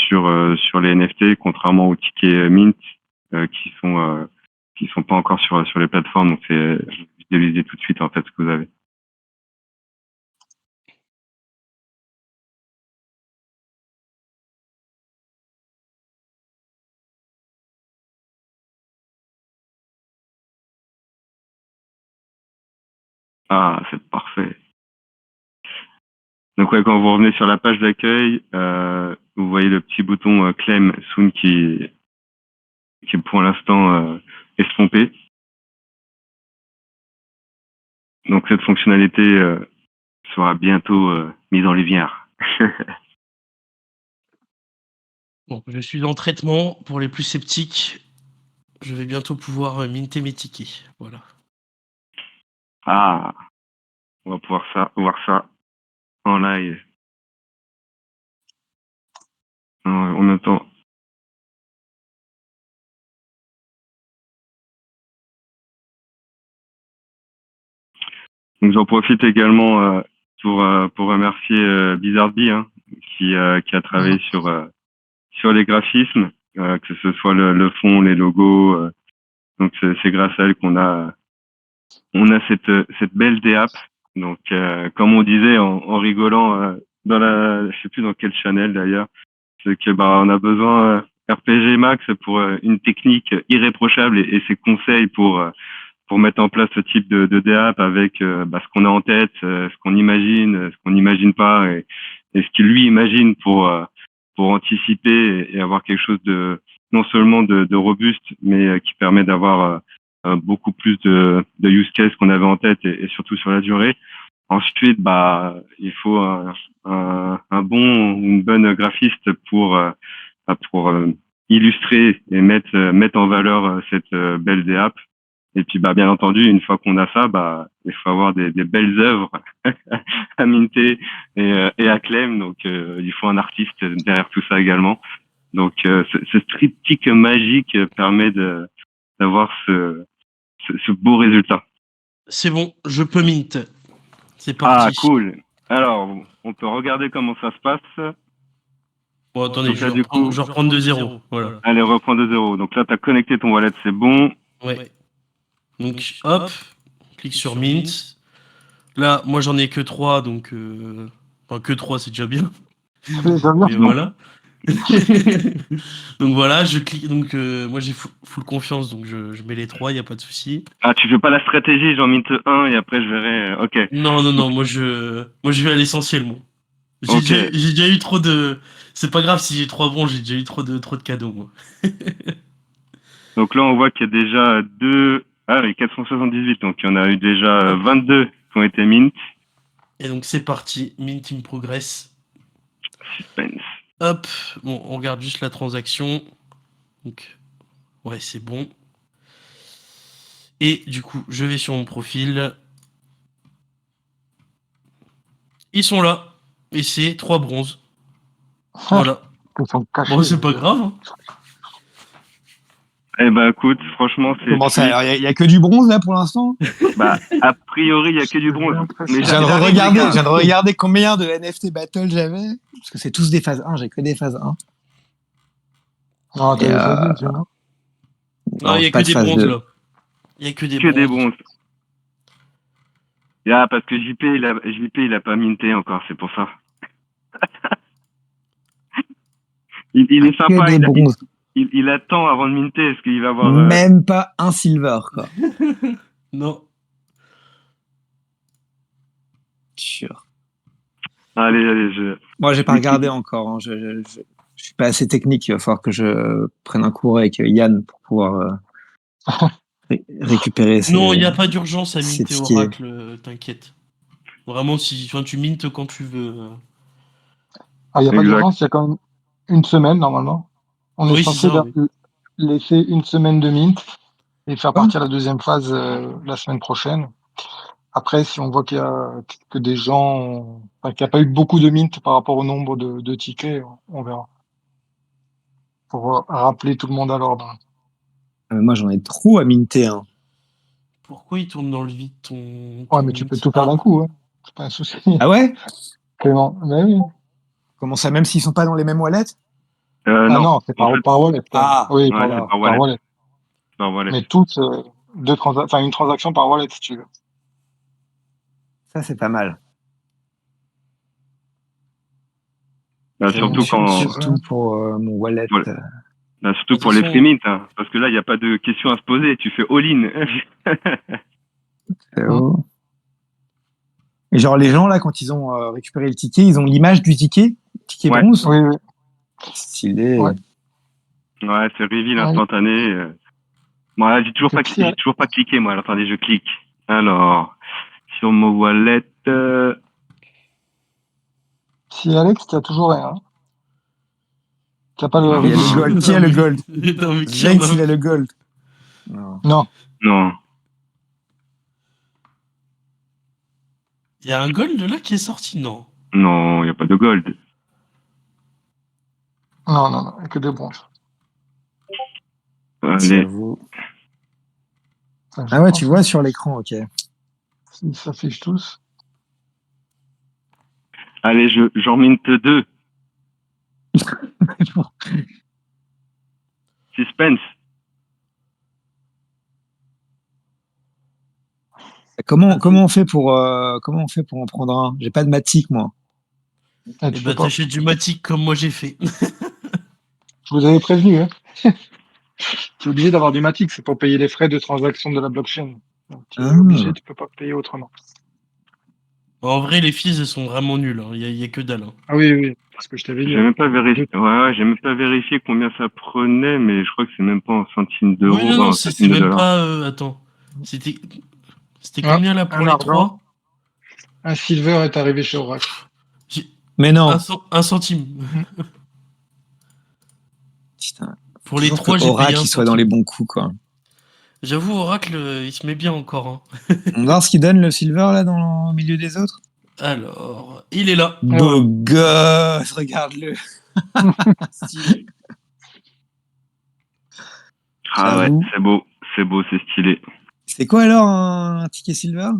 sur les NFT, contrairement aux tickets mint qui sont pas encore sur les plateformes. Donc c'est visualisez tout de suite en fait ce que vous avez. Ah, c'est parfait. Donc ouais, quand vous revenez sur la page d'accueil, vous voyez le petit bouton Claim Soon qui est pour l'instant estompé. Donc cette fonctionnalité sera bientôt mise en lumière. Bon, je suis en traitement. Pour les plus sceptiques, je vais bientôt pouvoir minter mes tickets. Voilà. Ah, on va pouvoir voir ça en live. En même temps. Donc j'en profite également pour remercier Bizarreby hein, qui a travaillé sur les graphismes, que ce soit le fond, les logos. Donc c'est grâce à elle qu'on a cette belle DApp. Donc comme on disait en rigolant dans je sais plus dans quel channel d'ailleurs, c'est que bah on a besoin RPG Max pour une technique irréprochable et ses conseils pour mettre en place ce type de DApp avec ce qu'on a en tête, ce qu'on imagine, ce qu'on n'imagine pas et ce qu'il lui imagine pour anticiper et avoir quelque chose de non seulement de robuste, mais qui permet d'avoir beaucoup plus de use cases qu'on avait en tête et surtout sur la durée. Ensuite, bah, il faut un bon ou une bonne graphiste pour illustrer et mettre en valeur cette belle DApp. Et puis, bah, bien entendu, une fois qu'on a ça, bah, il faut avoir des belles œuvres à minter et à claim. Donc, il faut un artiste derrière tout ça également. Donc, ce triptyque magique permet d'avoir ce beau résultat. C'est bon, je peux mint. C'est Ah, parti. cool. Alors, on peut regarder comment ça se passe. Bon, attendez, Donc là, du coup, je reprends de 0. Voilà. allez, reprends de zéro. Donc là, tu as connecté ton wallet, c'est bon. Ouais. Donc, hop, clique sur mint. Là, moi, j'en ai que 3, donc... Enfin, que 3, c'est déjà bien. C'est déjà bien. Mais voilà. Donc voilà, je clique. Donc moi j'ai full confiance, donc je mets les 3, il n'y a pas de souci. Ah, tu fais pas la stratégie, j'en mint 1 et après je verrai. Ok. Non, non, non, moi je vais à l'essentiel, moi. Ok. J'ai déjà eu trop de. C'est pas grave si j'ai 3 bons, j'ai déjà eu trop de cadeaux, moi. Donc là, on voit qu'il y a déjà deux. Ah oui, 478. Donc il y en a eu déjà Hop. 22 qui ont été mint. Et donc c'est parti, Mint in progress. Suspense. Hop, bon, on regarde juste la transaction. Donc, ouais, c'est bon. Et du coup, je vais sur mon profil. Ils sont là. Et c'est 3 bronzes. Voilà. Ils sont cachés. Bon, c'est pas grave, hein. Eh ben écoute, franchement, c'est Comment ça? fluide. Alors, il y a que du bronze là pour l'instant? Bah, a priori, il y a que du bronze. Mais Je viens de j'arrive, regarder, les je viens gars. de regarder combien de NFT battle j'avais. Parce que c'est tous des phases 1, j'ai que des phases 1. Non, t'as Et des phases, tu vois. Non, non, il y a j'ai que pas de des phase bronzes 2. là. Il y a que des Que des bronzes. bronzes. Ah, parce que JP, il a pas minté encore, c'est pour ça. Il est Que sympa, des bronzes. il attend avant de minter. Est-ce qu'il va avoir. Même pas un silver, quoi. Non. Sûr. Allez, Moi, j'ai pas regardé encore. Hein. Je suis pas assez technique. Il va falloir que je prenne un cours avec Yann pour pouvoir récupérer Non, il n'y a pas d'urgence à ces minter tickets. Oracle, t'inquiète. Vraiment, si enfin, tu mintes quand tu veux. Ah, il n'y a pas Exact. d'urgence, il y a quand même une semaine normalement. On est Oui, c'est censé ça, oui. laisser une semaine de mint et faire partir la deuxième phase la semaine prochaine. Après, si on voit qu'il y a que des gens, enfin, qu'il n'y a pas eu beaucoup de mint par rapport au nombre de tickets, on verra. Pour rappeler tout le monde à l'ordre. Moi, j'en ai trop à minter. Hein. Pourquoi il tourne dans le vide ton Ouais, mais tu peux tout faire d'un coup, hein. C'est pas un souci. Ah ouais? Clément. Mais oui. Comment ça, même s'ils sont pas dans les mêmes wallets? Ah Non. non, c'est En fait, par wallet. Ah, Oui, ouais, c'est par wallet. wallet. Par wallet. Mais toutes une transaction par wallet si tu veux. ça c'est pas mal. Bah, surtout quand. Surtout pour mon wallet. Ouais. Bah, surtout De toute pour les façon- free mint, hein, parce que là, il n'y a pas de question à se poser. Tu fais all-in. Oh. Et genre les gens là, quand ils ont récupéré le ticket, ils ont l'image du ticket Ouais. bronze. Oui, oui. Stylé. Ouais. Ouais, c'est reveal Ouais. instantané. Bon, là, j'ai toujours pas cliqué, moi. Alors, attendez, je clique. Alors, sur mon wallet. Si Alex, tu as toujours rien. Tu n'as pas Ah, Il y a le le gold. Qui a le gold? Non, mais qui en James, a- il a le gold. Non. Non. Non. Il y a un gold là qui est sorti, non? Non, il n'y a pas de gold. Non, non, non, que des bronzes. Allez. J'avoue. Enfin, je Ah ouais, pense, tu vois sur l'écran, ok. Ils s'affichent tous. Allez, j'en minte 2. Suspense. Comment on fait pour en prendre un? J'ai pas de matic moi. Ah, Et tu bah peux pas. t'achètes du Matic comme moi j'ai fait. Je vous avais prévenu, hein. Tu es obligé d'avoir du Matic, c'est pour payer les frais de transaction de la blockchain. Donc, tu es obligé, tu peux pas payer autrement. En vrai, les fees elles sont vraiment nulles, hein. Il y a que dalle, hein. Ah oui, oui, parce que je t'avais dit. J'ai même pas vérifié. Ouais, j'ai même pas vérifié combien ça prenait, mais je crois que c'est même pas en centimes d'euros, Oui, non, non, en c'est centimes de même dollars. pas. Attends. C'était Ah, combien là pour un les argent. 3? Un silver est arrivé chez Oracle. Mais non. Un centime. Putain. Pour les Toujours 3, que j'ai Aura payé un qui soit dans les centime. bons coups quoi. J'avoue, Oracle, il se met bien encore, hein. On va voir ce qu'il donne le silver là dans le milieu des autres. Alors, il est là. Beau gosse, regarde-le. Stylé. Ah ouais, J'avoue. c'est beau, c'est stylé. C'est quoi alors un ticket silver?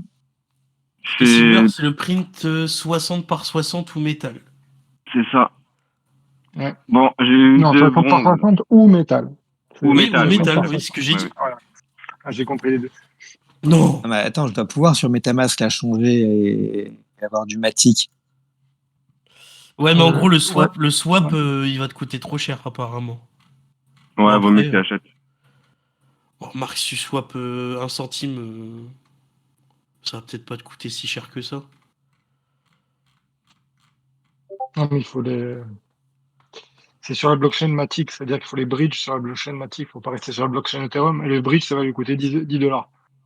Le C'est silver, c'est le print 60 par 60 ou métal. ça. Ouais. Bon, j'ai eu Non, 2 60 par bronzes. 60 ou métal. Ou Oui, métal, ou oui. métal, 60 oui, par c'est ce que j'ai dit. Ouais. Voilà. Ah, j'ai compris les deux. Non. Ah, mais attends, je dois pouvoir sur MetaMask la changer et avoir du matic. Ouais, mais en gros, le ouais. swap, Ouais. il va te coûter trop cher, apparemment. Ouais, vaut mieux que Après, tu achètes. remarque, si tu swap 1 centime, ça va peut-être pas te coûter si cher que ça. Non, mais il faut les. C'est sur la blockchain Matic, c'est-à-dire qu'il faut les bridges sur la blockchain Matic, il faut pas rester sur la blockchain Ethereum. Et le bridge, ça va lui coûter 10 $.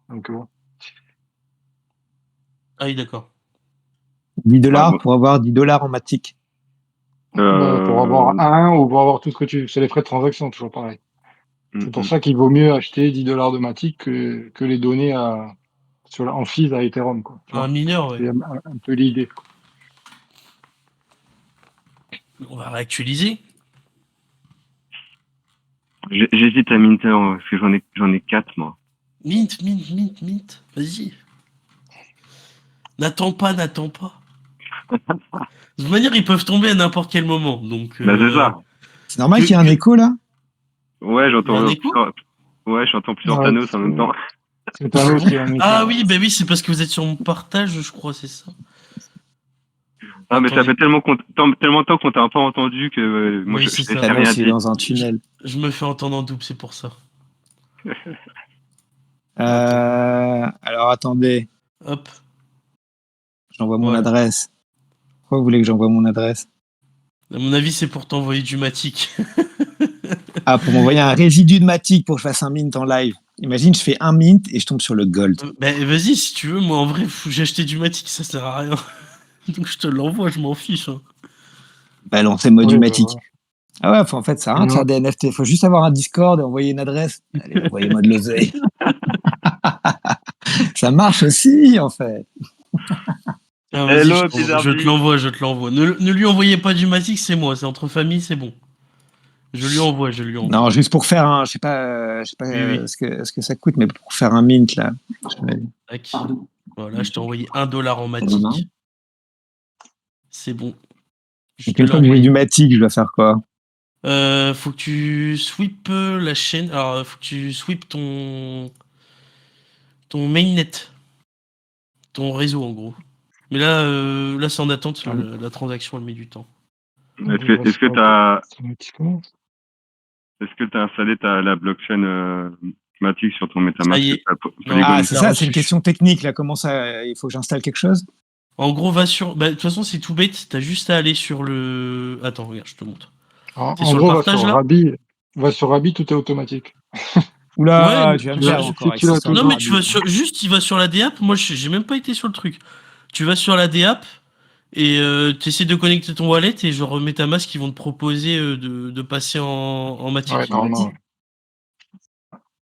Donc bon. Ah oui, d'accord. 10 Ouais, dollars bon. pour avoir 10 dollars en matic. Bah, pour avoir Euh, un ou pour avoir tout ce que tu. C'est les frais de transaction, toujours pareil. C'est pour ça qu'il vaut mieux acheter 10 $ de Matic que les donner en fees à Ethereum, quoi. Tu Un vois, mineur, ouais. c'est un peu l'idée, quoi. On va réactualiser. J'hésite à minter parce que j'en ai 4 moi. Mint. Vas-y. N'attends pas. De toute manière, ils peuvent tomber à n'importe quel moment. Donc, Bah c'est ça. C'est normal qu'il y ait un écho là? Ouais, Il y a un écho. j'entends plusieurs Ouais, Thanos en même temps. c'est Thanos qui a mis Ah ça. oui, bah oui, c'est parce que vous êtes sur mon partage, je crois, c'est ça. Ah mais ça Attendez. fait tellement de temps qu'on t'a pas entendu que moi Oui, je c'est t'ai ça. rien Thanos, il est dit. dans un tunnel. Je me fais entendre en double, c'est pour ça. Alors attendez, Hop. j'envoie mon Voilà. adresse. Pourquoi vous voulez que j'envoie mon adresse? À mon avis, c'est pour t'envoyer du matic. Ah, pour m'envoyer un résidu de matic pour que je fasse un mint en live. Imagine, je fais un mint et je tombe sur le gold. Bah, vas-y, si tu veux. Moi, en vrai, j'ai acheté du matic, ça sert à rien. Donc, je te l'envoie, je m'en fiche. Hein. Bah non, c'est moi du Oui, bah, matic. Ah ouais, en fait, ça sert à rien de ouais. faire des NFT. Faut juste avoir un Discord et envoyer une adresse. Allez, envoyez-moi de l'oseille. Ça marche aussi, en fait. Ah, vas-y, Hello, je te Bizardi. l'envoie, Ne lui envoyez pas du matic, c'est moi. C'est entre familles, c'est bon. Je lui envoie. Non, juste pour faire un, je sais pas Oui. ce que ça coûte, mais pour faire un mint, là. Tac. Voilà, je t'ai envoyé 1 dollar en matic. C'est bon. Je Donc, te une l'ai fois que j'ai du envoyé. matic, je dois faire quoi? Faut que tu sweep la chaîne. Alors, faut que tu sweep ton mainnet, ton réseau en gros. Mais là c'est en attente. La transaction elle met du temps. Est-ce que t'as installé la blockchain Matic sur ton Ça MetaMask y est. Ah, Polygon? c'est T'as ça, c'est une reçu. question technique, là. Comment ça, il faut que j'installe quelque chose? En gros, va sur. Bah, de toute façon, c'est tout bête. T'as juste à aller sur le. Attends, regarde, je te montre. T'es En sur le gros, partage là? va sur Rabi, tout est automatique. Ouais. Oula, tu vas me perdre encore Si avec tu cette l'as histoire de Non, mais toujours. tu Rabi. vas sur. Juste, il va sur la DApp. Moi, j'ai même pas été sur le truc. Tu vas sur la DApp et tu essaies de connecter ton wallet et genre MetaMask qui vont te proposer de passer en Ouais, Matic. normalement.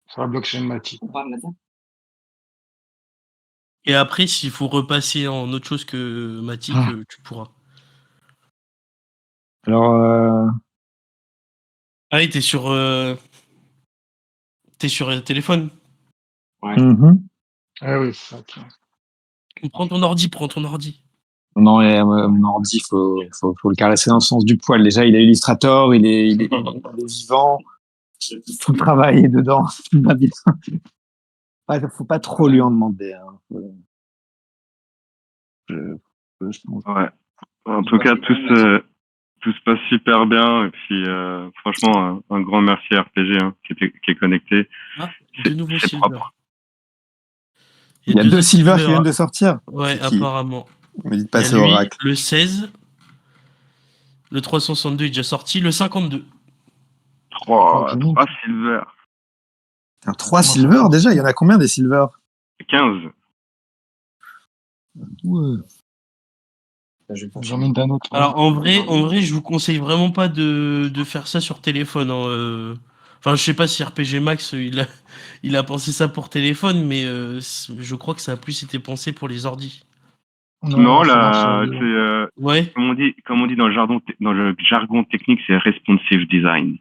Sur la blockchain Matic. Et après, s'il faut repasser en autre chose que Matic, Ah. tu pourras. Alors, Ah oui, t'es sur téléphone. mhm. Ah oui, c'est ça. Prends ton ordi. Non, mon ordi, faut le caresser dans le sens du poil. Déjà, il a Illustrator, il est vivant. Faut travailler dedans. Il va bien. Ouais, faut pas trop lui en demander. Hein. Je pense. Ouais. En tout cas, tout se passe super bien. Et puis, franchement, un grand merci à RPG qui est connecté. Ah, de nouveau C'est Silver. propre. Il y a deux deux autres Silver qui Silver. viennent de sortir. Ouais, C'est qui? apparemment. On me dit de Il y a passer lui, Oracle. le 16, le 362 est déjà sorti, le 52. 3 silver. 3 Silver déjà, il y en a combien des Silver? 15. Ouais. J'en mets d'un autre. Alors en vrai, je vous conseille vraiment pas de faire ça sur téléphone. Hein. Enfin, je sais pas si RPG Max il a pensé ça pour téléphone, mais je crois que ça a plus été pensé pour les ordis. Non, ça marche sur là, les- c'est Ouais. comme on dit dans le jargon technique, c'est responsive design.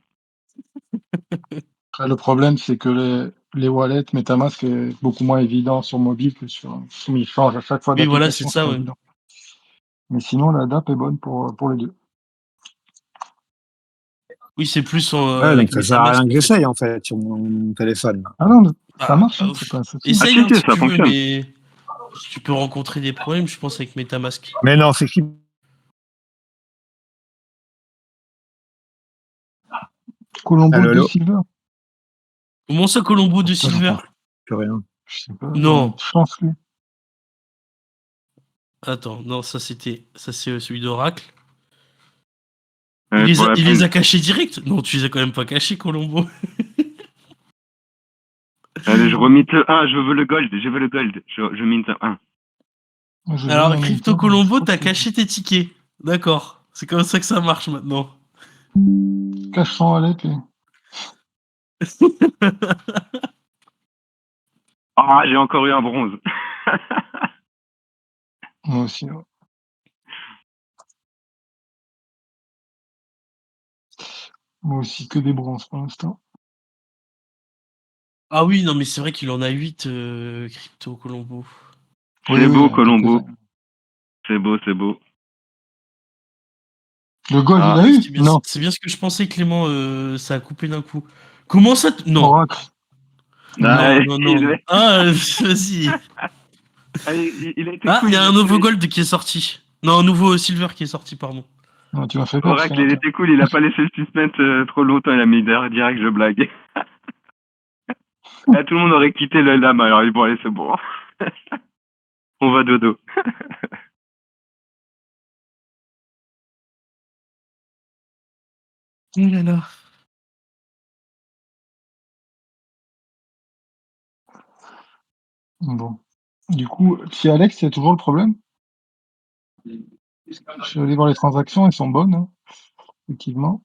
Après, le problème, c'est que les wallets MetaMask est beaucoup moins évident sur mobile que sur. Il change à chaque fois Oui, voilà, c'est d'application, c'est ça. pas Ouais. évident. Mais sinon, la DApp est bonne pour les deux. Oui, c'est plus Ouais, donc avec ça sert à MetaMask rien en que fait. j'essaye en fait sur mon téléphone. Ah non, ça Bah, marche, hein, c'est pas un souci. essaye si, hein, si ça tu veux, fonctionne. mais tu peux rencontrer des problèmes, je pense, avec MetaMask. Mais non, c'est qui Colombo Allô, de allô. Silver. Comment ça, Colombo de Putain, Silver? j'entends plus rien. Je sais pas. Non. Chance, lui. Attends, non, ça c'est celui d'Oracle. Pour la Il peine. les a cachés direct? Non, tu les as quand même pas cachés, Colombo. Allez, je remite le 1, je veux le gold. Je mine un 1. Je veux Alors, bien Crypto Minton, mais je Colombo, crois t'as que caché tes tickets. D'accord. C'est comme ça que ça marche maintenant. cache son wallet, lui. Ah, j'ai encore eu un bronze. Moi aussi. Ouais. Moi aussi, que des bronzes pour l'instant. Ah oui, non, mais c'est vrai qu'il en a 8, Crypto Colombo. C'est beau, Colombo. quelques-uns. C'est beau, c'est beau. Le gold, il Ah, a eu? C'est bien, Non. c'est bien ce que je pensais, Clément. Ça a coupé d'un coup. Comment ça Non. Oracle. Ah, Non. Ah, vas-y. il a été Ah, cool. il y a un nouveau Gold qui est sorti. Non, un nouveau Silver qui est sorti, pardon. Non, tu m'as fait peur. Oracle, il était cool. Il a pas laissé le suspense trop longtemps. Il a mis direct, je blague. Là, tout le monde aurait quitté le lame. Alors, bon, allez, c'est bon. On va dodo. Oh là là. Bon. Du coup, si Alex, il y a toujours le problème. Je suis allé voir les transactions, elles sont bonnes, hein, effectivement.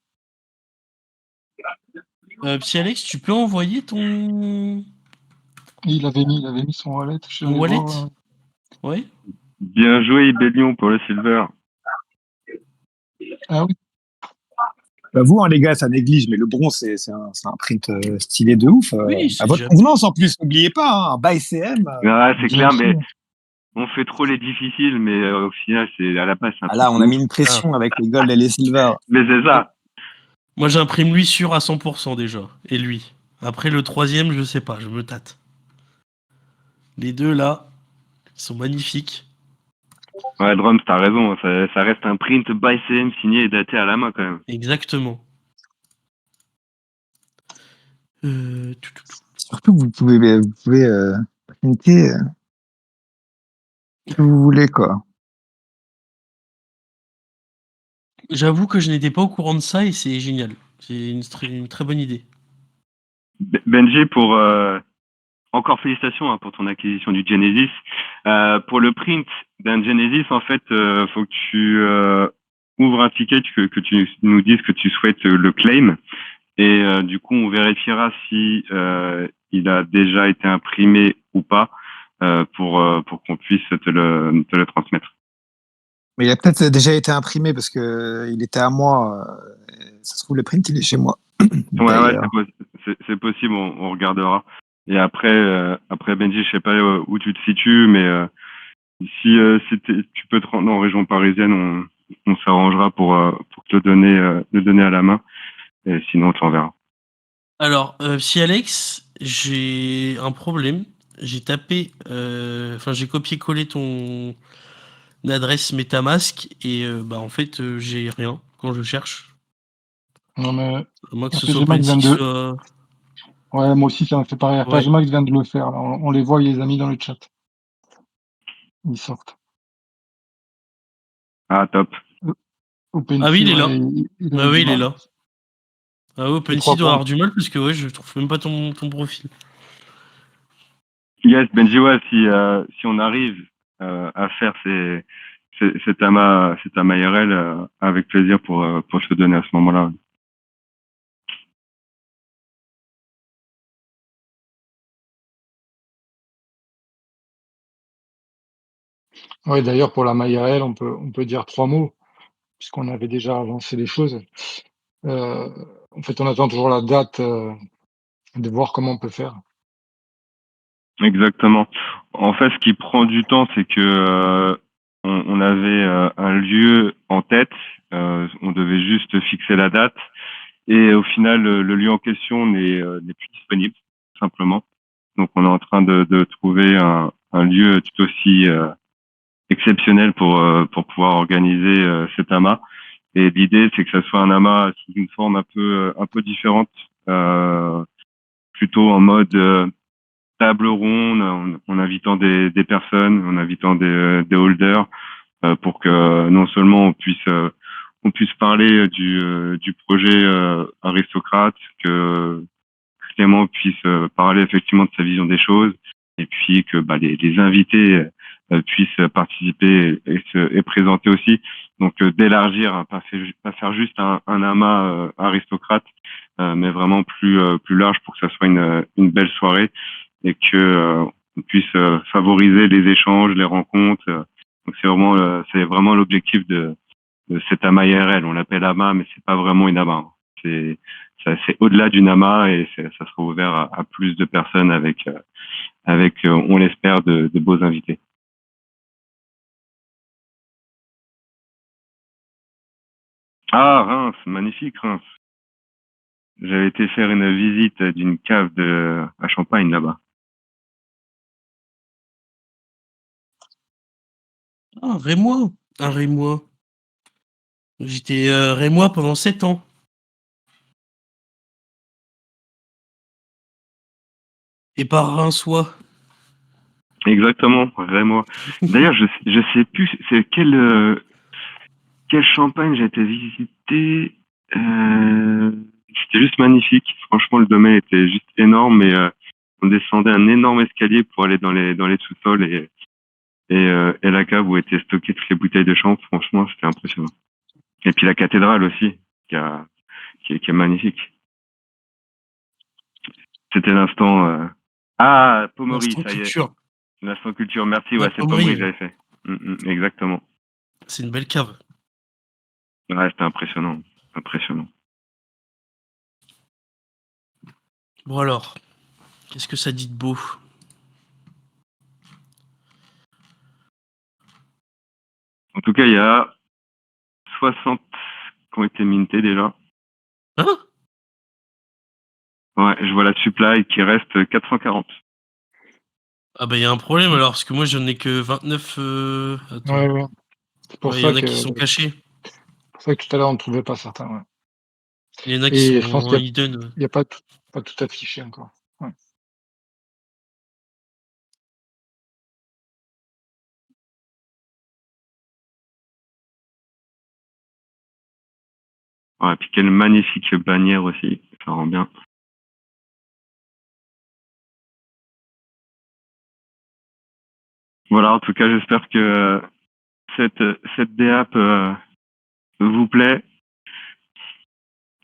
Psy Alex, tu peux envoyer ton Et il avait mis son wallet. Je suis allé wallet? voir. Ouais. Bien joué, Ibellion, pour le silver. Ah oui. Bah vous, hein, les gars, ça néglige, mais le bronze, c'est un print stylé de ouf. Oui, À c'est votre déjà. convenance, en plus, n'oubliez pas, hein, un buy CM. Ouais, c'est clair, GMC. mais on fait trop les difficiles, mais au final, c'est à la base, c'est un Ah là, truc on a ouf. mis une pression avec les gold et les silver. Mais c'est ça. Moi, j'imprime lui sûr à 100% déjà. Et lui. Après, le troisième, je sais pas, je me tâte. Les deux là, ils sont magnifiques. Ouais, Drums, t'as raison. Ça reste un print by CM signé et daté à la main, quand même. Exactement. Surtout, vous pouvez printer que vous voulez, quoi. J'avoue que je n'étais pas au courant de ça et c'est génial. C'est une très bonne idée. Benji, pour encore félicitations pour ton acquisition du Genesis. Pour le print d'un Genesis, en fait, faut que tu ouvres un ticket, que tu nous dises que tu souhaites le claim. Et du coup, on vérifiera si il a déjà été imprimé ou pas pour qu'on puisse te le transmettre. Mais il a peut-être déjà été imprimé parce que il était à moi. Ça se trouve, le print, il est chez moi. Ouais, c'est possible, on regardera. Et après Benji, je sais pas où tu te situes, mais si tu peux te rendre en région parisienne, on s'arrangera pour te le donner à la main. Et sinon, on te l'enverra. Alors, si Alex, j'ai un problème. J'ai tapé, j'ai copié-collé ton adresse MetaMask et bah en fait, j'ai rien quand je cherche. Non, mais À moins que ce soit RPG Max OpenSea qui 22. soit. Ouais, moi aussi, ça m'a fait pareil. Ouais. RPG Max vient de le faire. Là. On les voit, il les a mis dans le chat. Ils sortent. Ah, top. OpenSea, Ah oui, il est là. il a Ah eu oui, du il est mal. là. Ah ouais, Les 3 OpenSea doit points. avoir du mal parce que ouais, je trouve même pas ton profil. Yes, Benji, ouais, si on arrive à faire cet amas IRL, avec plaisir pour se donner à ce moment-là. Ouais, d'ailleurs, pour la MyRL, on peut dire 3 mots, puisqu'on avait déjà avancé les choses. En fait, on attend toujours la date de voir comment on peut faire. Exactement. En fait, ce qui prend du temps, c'est que on avait un lieu en tête, on devait juste fixer la date, et au final, le lieu en question n'est plus disponible, tout simplement. Donc, on est en train de trouver un lieu tout aussi exceptionnel pour pouvoir organiser cet amas. Et l'idée, c'est que ça soit un amas sous une forme un peu différente, plutôt en mode table ronde, en invitant des personnes, en invitant des holders, pour que non seulement on puisse parler du projet aristocrate, que Clément puisse parler effectivement de sa vision des choses, et puis que les invités puissent participer et présenter aussi. Donc d'élargir, hein, pas faire juste un amas aristocrate, mais vraiment plus large pour que ça soit une belle soirée et que on puisse favoriser les échanges, les rencontres. Donc c'est vraiment l'objectif de cet amas IRL. On l'appelle amas, mais c'est pas vraiment une amas. C'est au-delà d'une amas et ça sera ouvert à plus de personnes avec on l'espère, de beaux invités. Ah, Reims, magnifique Reims. J'avais été faire une visite d'une cave à Champagne là-bas. Ah, Rémois. Un Rémois. J'étais Rémois pendant 7 ans. Et par Rinçois. Exactement, vraiment. D'ailleurs, je sais plus c'est quel Champagne j'ai été visiter. C'était juste magnifique. Franchement, le domaine était juste énorme, mais on descendait un énorme escalier pour aller dans les sous-sols et la cave où étaient stockées toutes les bouteilles de champ. Franchement, c'était impressionnant. Et puis la cathédrale aussi, qui est magnifique. C'était l'instant. Ah, Pommery, L'instant ça y est. culture. L'instant culture, merci. La Ouais, c'est Pommery, Pommery que j'avais fait. Exactement. c'est une belle cave. Ouais, c'était impressionnant. Impressionnant. Bon alors, qu'est-ce que ça dit de beau? En tout cas, il y a 60 qui ont été mintés déjà. Hein? Ouais, je vois la supply qui reste 440. Ah bah il y a un problème alors, parce que moi j'en ai que 29. Attends. Ouais, ouais. C'est pour Ouais, il y ça en a que qui sont cachés. tout à l'heure on ne trouvait pas certains. Ouais. Il y en a qui Et sont je pense en qu'il hidden. n'y a pas tout affiché encore. Ouais. Ouais, et puis quelle magnifique bannière aussi. Ça rend bien. Voilà, en tout cas, j'espère que cette DAP vous plaît,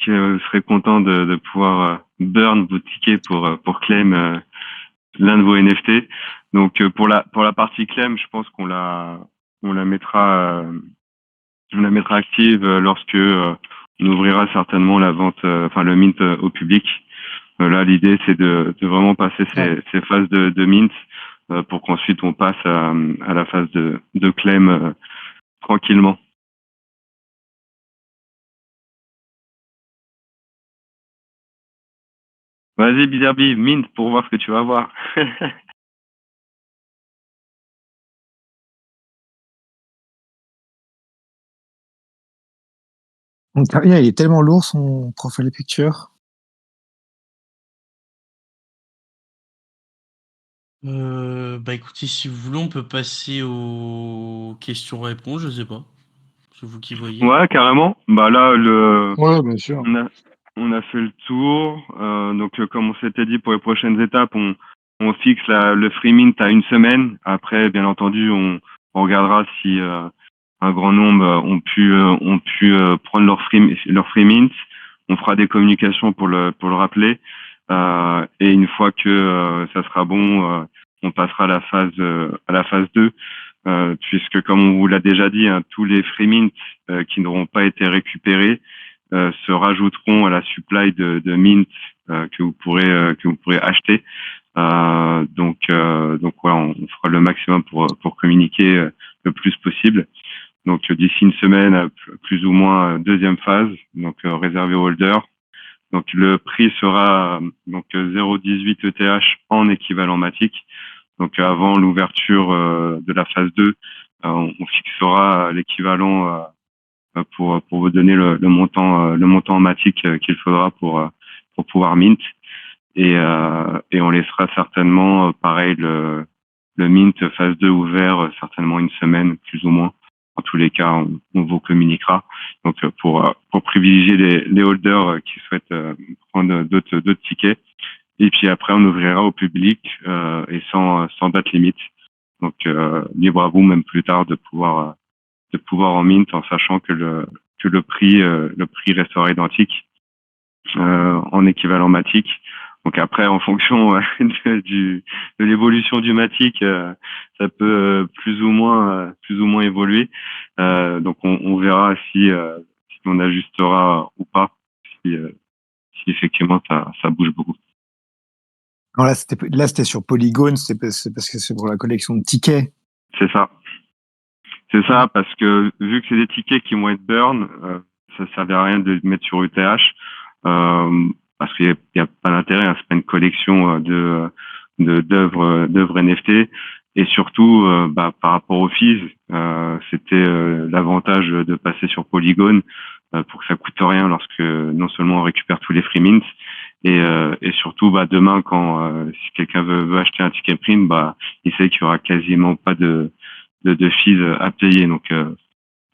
que vous serez content de pouvoir burn vos tickets pour claim l'un de vos NFT. Donc pour la partie claim, je pense on la mettra active lorsque on ouvrira certainement la vente, enfin le mint au public. Là, l'idée c'est de vraiment passer ces phases de mint pour qu'ensuite on passe à la phase de claim tranquillement. Vas-y, Bizarby, mint pour voir ce que tu vas voir. Donc, il est tellement lourd son profile picture. Bah écoutez, si vous voulez, on peut passer aux questions-réponses, je sais pas. C'est vous qui voyez. Ouais, carrément. Bah là, Ouais, bien sûr. on a fait le tour. Donc, comme on s'était dit pour les prochaines étapes, on fixe le free mint à une semaine. Après, bien entendu, on regardera si un grand nombre ont pu prendre leur free mint. On fera des communications pour le rappeler. Et une fois que ça sera bon, on passera à la phase 2. Puisque comme on vous l'a déjà dit, hein, tous les free mints qui n'auront pas été récupérés se rajouteront à la supply de mint que vous pourrez acheter. Donc voilà, on fera le maximum pour communiquer le plus possible. Donc d'ici une semaine, plus ou moins deuxième phase, donc réservé aux holders. Donc le prix sera donc 0,18 ETH en équivalent Matic. Donc avant l'ouverture de la phase 2, on fixera l'équivalent pour vous donner le montant en Matic qu'il faudra pour pouvoir mint. Et on laissera certainement pareil le mint phase 2 ouvert certainement une semaine plus ou moins. En tous les cas, on vous communiquera. Donc pour privilégier les holders qui souhaitent prendre d'autres tickets. Et puis après, on ouvrira au public et sans date limite. Donc libre à vous même plus tard de pouvoir en mint en sachant que le prix restera identique en équivalent Matic. Donc après, en fonction de l'évolution du Matic, ça peut plus ou moins évoluer. Donc on verra si on ajustera ou pas, si effectivement ça bouge beaucoup. Non, là, c'était sur Polygon, c'est parce que c'est pour la collection de tickets. C'est ça. C'est ça, parce que vu que c'est des tickets qui vont être burn, ça servait à rien de mettre sur ETH, parce qu'il y a pas d'intérêt, hein, c'est pas une collection d'œuvres NFT. Et surtout, par rapport aux fees, c'était l'avantage de passer sur Polygon pour que ça coûte rien lorsque non seulement on récupère tous les free mints, et surtout demain quand si quelqu'un veut acheter un ticket print, il sait qu'il y aura quasiment pas de fees à payer. Donc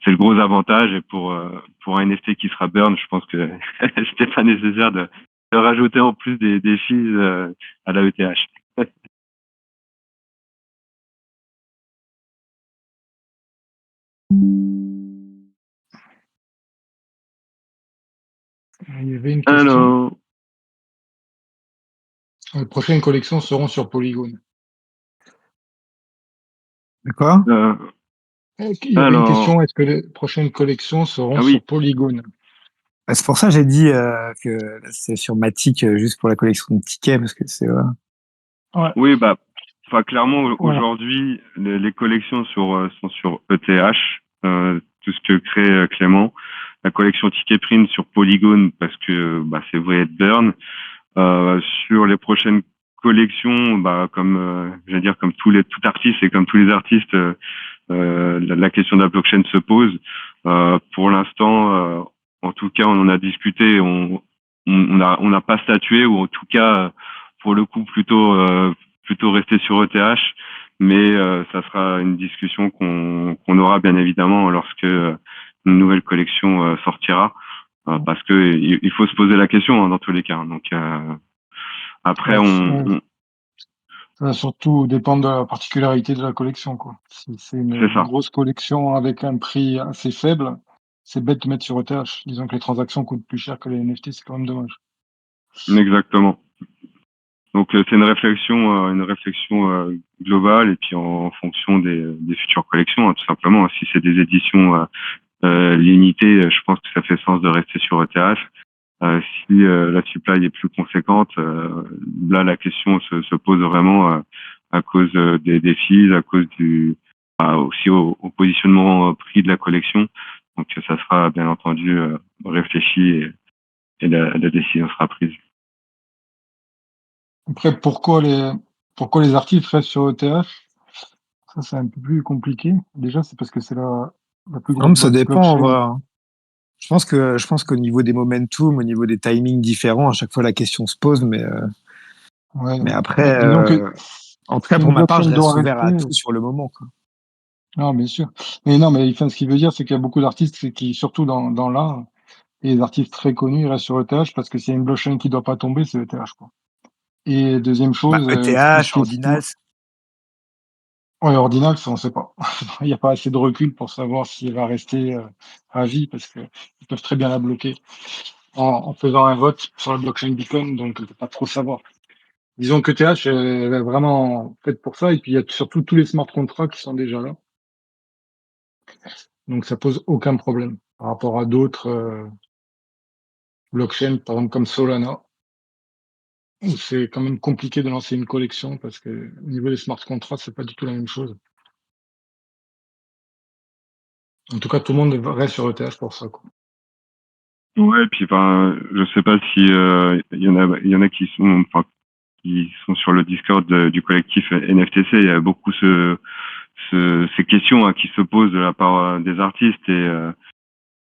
c'est le gros avantage. Et pour un NFT qui sera burn, je pense que c'était pas nécessaire de rajouter en plus des fees à la ETH. Il y avait une question. Alors, Les prochaines collections seront sur Polygon. D'accord. Il y avait une question, est-ce que les prochaines collections seront sur Polygon? C'est pour ça que j'ai dit que c'est sur Matic juste pour la collection de tickets, parce que c'est... Ouais. Oui, clairement, aujourd'hui, les collections sont sur ETH, tout ce que crée Clément. La collection Ticket Print sur Polygon, parce que c'est vrai être burn. Sur les prochaines collections, comme tout artiste et comme tous les artistes, la question de la blockchain se pose. Pour l'instant, en tout cas, on en a discuté, on n'a pas statué, ou en tout cas, pour le coup, plutôt rester sur ETH, mais ça sera une discussion qu'on aura bien évidemment lorsque une nouvelle collection sortira, parce que il faut se poser la question dans tous les cas. Donc après, ça va surtout dépendre de la particularité de la collection, quoi. Si c'est une grosse collection avec un prix assez faible, c'est bête de mettre sur ETH. Disons que les transactions coûtent plus cher que les NFT, c'est quand même dommage. Exactement. Donc c'est une réflexion globale, et puis en fonction des futures collections, tout simplement. Si c'est des éditions limitées, je pense que ça fait sens de rester sur ETH. Si la supply est plus conséquente, là la question se pose vraiment à cause des fees, à cause aussi au positionnement prix de la collection. Donc ça sera bien entendu réfléchi, et la décision sera prise. Après, pourquoi les artistes restent sur ETH? Ça, c'est un peu plus compliqué. Déjà, c'est parce que c'est la plus grande. Non, ça dépend. Je pense qu'au niveau des momentum, au niveau des timings différents, à chaque fois la question se pose, mais après, en tout cas pour ma part, je reste ouvert à tout sur le moment, quoi. Non, bien sûr. Mais non, mais ce qu'il veut dire, c'est qu'il y a beaucoup d'artistes qui, surtout dans l'art, et les artistes très connus, ils restent sur ETH parce que s'il y a une blockchain qui doit pas tomber, c'est ETH, quoi. Et deuxième chose, ETH, Ordinals. Ouais, Ordinals, on sait pas. Il n'y a pas assez de recul pour savoir s'il va rester à vie, parce que ils peuvent très bien la bloquer en faisant un vote sur la blockchain Bitcoin, donc on peut pas trop savoir. Disons que ETH est vraiment faite pour ça, et puis il y a surtout tous les smart contracts qui sont déjà là. Donc ça pose aucun problème par rapport à d'autres blockchains, par exemple comme Solana, où c'est quand même compliqué de lancer une collection parce que au niveau des smart contracts, c'est pas du tout la même chose. En tout cas, tout le monde reste sur ETH pour ça, quoi. Ouais, et puis je sais pas si il y en a qui sont sur le Discord du collectif NFTC. Il y a beaucoup ces questions qui se posent de la part des artistes,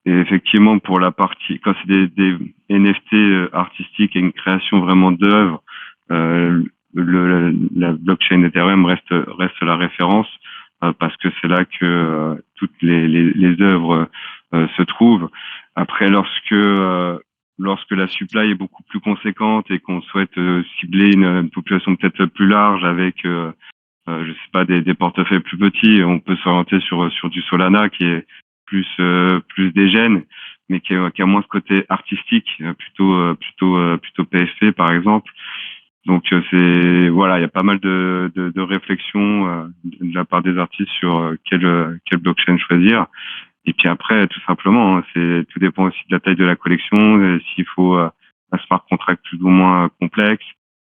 Et effectivement, pour la partie, quand c'est des NFT artistiques et une création vraiment d'œuvres, la blockchain Ethereum reste la référence parce que c'est là que toutes les œuvres se trouvent. Après, lorsque la supply est beaucoup plus conséquente et qu'on souhaite cibler une population peut-être plus large avec je sais pas des portefeuilles plus petits, on peut s'orienter sur du Solana qui est plus dégène, mais qui a moins ce côté artistique, plutôt PFP par exemple. Donc c'est voilà, il y a pas mal de réflexions de la part des artistes sur quelle blockchain choisir. Et puis après, tout simplement, tout dépend aussi de la taille de la collection, s'il faut un smart contract plus ou moins complexe,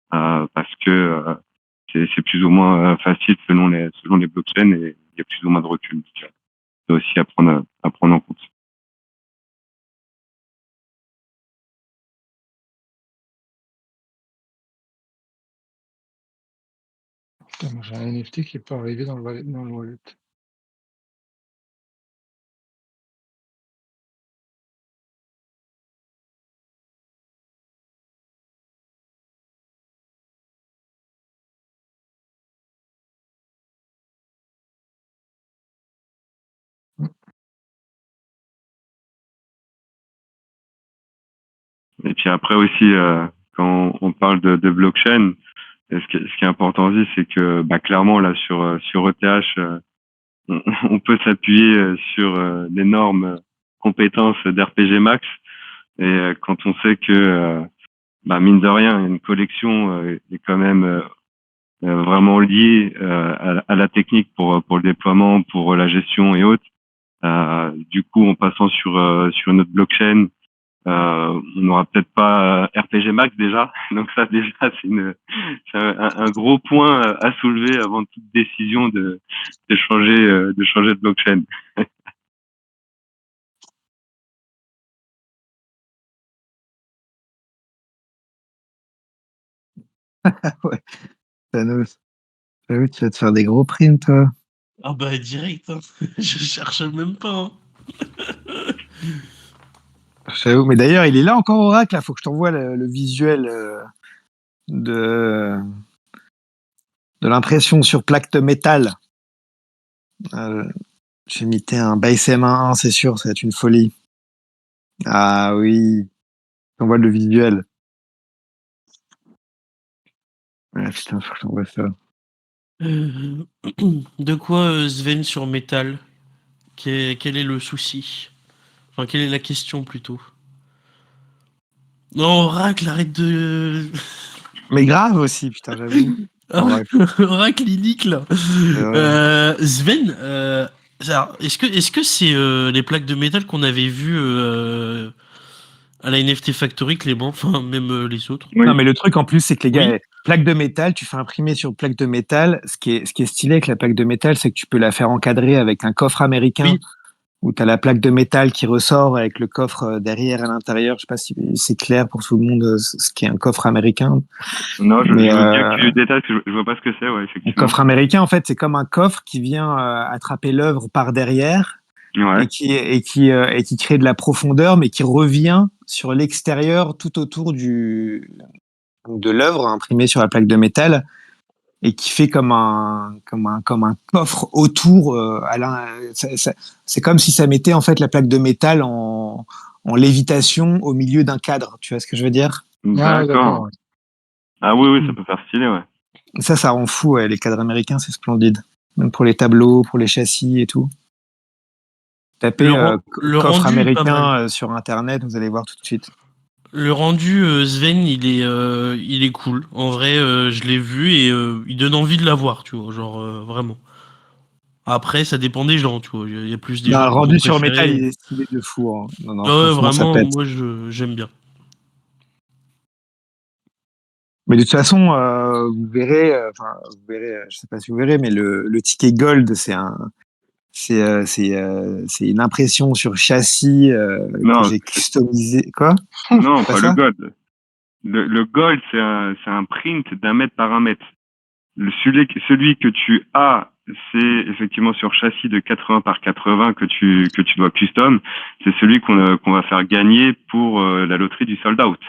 parce que c'est plus ou moins facile selon les blockchains et il y a plus ou moins de recul. C'est aussi à prendre en compte. Putain, moi, j'ai un NFT qui n'est pas arrivé dans le wallet. Et puis après aussi, quand on parle de blockchain, ce qui est important aussi, c'est que clairement là sur ETH, on peut s'appuyer sur d'énormes compétences d'RPG Max. Et quand on sait que mine de rien, une collection est quand même vraiment liée à la technique pour le déploiement, pour la gestion et autres. Du coup, en passant sur une autre blockchain, on n'aura peut-être pas RPG Max déjà. Donc ça déjà c'est un gros point à soulever avant toute décision de changer de blockchain. Ouais. Thanos. J'avoue, tu vas te faire des gros primes, toi. Ah bah direct, hein. Je cherche même pas. Hein. J'avoue. Mais d'ailleurs, il est là encore, Oracle. Là. Faut que je t'envoie le visuel de, de l'impression sur plaque de métal. J'ai imité un Base M1, c'est sûr, ça va être une folie. Ah oui, on voit le visuel. Ah, putain, faut que j'envoie ça. De quoi Sven sur métal? Quel est le souci? Enfin, quelle est la question plutôt? Non, Oracle, arrête de. Mais grave aussi, putain, j'avoue. Oracle. Oracle, il nique là. Sven, alors, est-ce que c'est les plaques de métal qu'on avait vues à la NFT Factory, Clément, enfin même les autres? Oui. Non, mais le truc en plus, c'est que les gars, Oui. plaque de métal, tu fais imprimer sur plaque de métal. Ce qui est stylé avec la plaque de métal, c'est que tu peux la faire encadrer avec un coffre américain Oui. où tu as la plaque de métal qui ressort avec le coffre derrière à l'intérieur. Je sais pas si c'est clair pour tout le monde ce qu'est un coffre américain. Non, je veux bien que tu Mais détailles, parce que je vois pas ce que c'est, ouais, un effectivement. coffre américain, en fait, c'est comme un coffre qui vient attraper l'œuvre par derrière Ouais. et qui crée de la profondeur, mais qui revient sur l'extérieur tout autour de l'œuvre imprimée sur la plaque de métal et qui fait comme un coffre autour. C'est comme si ça mettait en fait la plaque de métal en lévitation au milieu d'un cadre. Tu vois ce que je veux dire? Ah, ouais, d'accord. D'accord. Ouais. Ah oui, ça peut faire stylé, ouais. Ça rend fou. Ouais, les cadres américains, c'est splendide. Même pour les tableaux, pour les châssis et tout. Tapez Le coffre rendu est pas mal. américain sur Internet, vous allez voir tout de suite. Le rendu Sven, il est cool. En vrai, je l'ai vu et il donne envie de l'avoir, tu vois, genre vraiment. Après, ça dépend des gens, tu vois. Il y a plus des Non, gens le qui vont rendu sur métal, préférer. il est stylé de fou. Hein. Non, non, Ouais, franchement, ça vraiment, pète. moi, j'aime bien. Mais de toute façon, vous verrez, je sais pas si vous verrez, mais le ticket gold, c'est une impression sur châssis que Non, j'ai customisé. Quoi? non, Pas pas le ça? gold. Le gold, c'est un print d'1 mètre par 1 mètre. Celui que tu as c'est effectivement sur châssis de 80 par 80 que tu dois custom. C'est celui qu'on va faire gagner pour la loterie du sold out.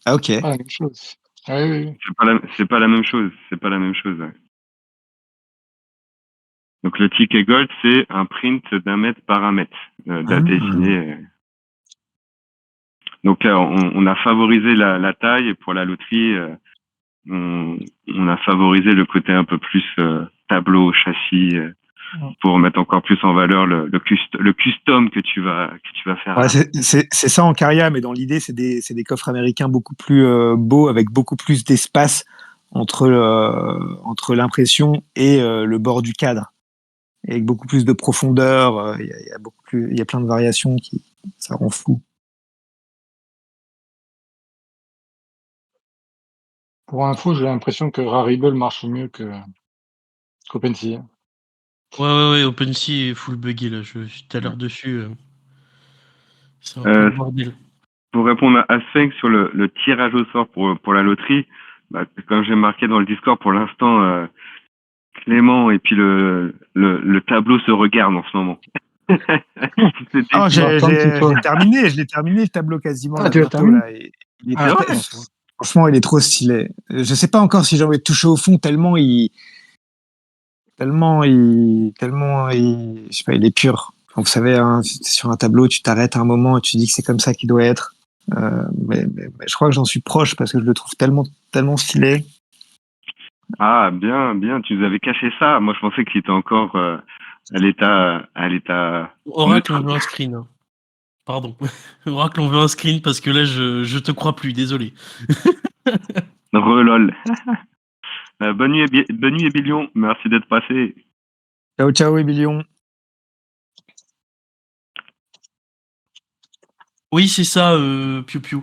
Ah, ok. Pas la même chose. Ah oui, oui. C'est pas la même chose. C'est pas la même chose. Ouais. Donc le ticket gold, c'est un print d'1 mètre par 1 mètre, daté signé. Donc là, on a favorisé la taille et pour la loterie, on a favorisé le côté un peu plus tableau, châssis, pour mettre encore plus en valeur le custom que tu vas faire. Ouais, c'est ça en Caria, mais dans l'idée, c'est des coffres américains beaucoup plus beaux, avec beaucoup plus d'espace entre l'impression et le bord du cadre, et avec beaucoup plus de profondeur. Il y a plein de variations ça rend fou. Pour info, j'ai l'impression que Rarible marche mieux qu'OpenSea. Ouais, OpenSea est full buggy là. Je suis tout à l'heure dessus. C'est un peu le bordel. Pour répondre à Sphinx sur le tirage au sort pour la loterie, comme j'ai marqué dans le Discord, pour l'instant, Clément et puis le tableau se regardent en ce moment. Ah, je l'ai terminé le tableau quasiment là, tu l'as bientôt terminé là. Franchement, il est trop stylé. Je sais pas encore si j'ai envie de toucher au fond tellement il je sais pas, il est pur. Vous savez, hein, sur un tableau, tu t'arrêtes un moment et tu dis que c'est comme ça qu'il doit être. Mais je crois que j'en suis proche parce que je le trouve tellement stylé. Ah, bien, tu nous avais caché ça. Moi, je pensais qu'il était encore à l'état Oracle, on neutre. veut un screen. Hein. Pardon. Oracle, on veut un screen parce que là, je te crois plus. Désolé. Relol. Bonne nuit, Billion. Merci d'être passé. Ciao, ciao, Emilion. Oui, c'est ça, Piu Piu.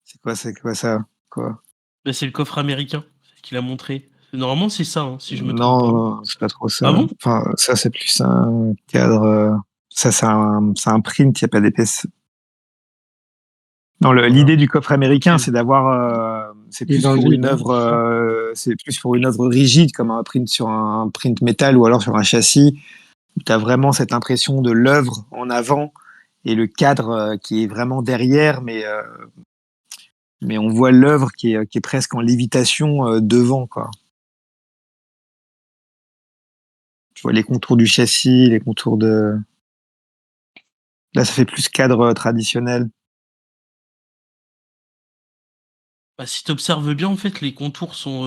C'est quoi ça? Quoi? Bah, c'est le coffre américain qu'il a montré. Normalement, c'est ça, hein, si je me trompe pas. Non, c'est pas trop ça. Ah bon? Enfin, ça, c'est plus un cadre. Ça, c'est un print, il n'y a pas d'épaisse. Non, l'idée du coffre américain, c'est d'avoir, c'est plus dans le pour vide, une hein, œuvre, c'est plus pour une œuvre rigide, comme un print sur un print métal ou alors sur un châssis, où tu as vraiment cette impression de l'œuvre en avant et le cadre qui est vraiment derrière, mais on voit l'œuvre qui est presque en lévitation devant, quoi. Tu vois les contours du châssis, les contours de. Là, ça fait plus cadre traditionnel. Bah, si tu observes bien, en fait, les contours sont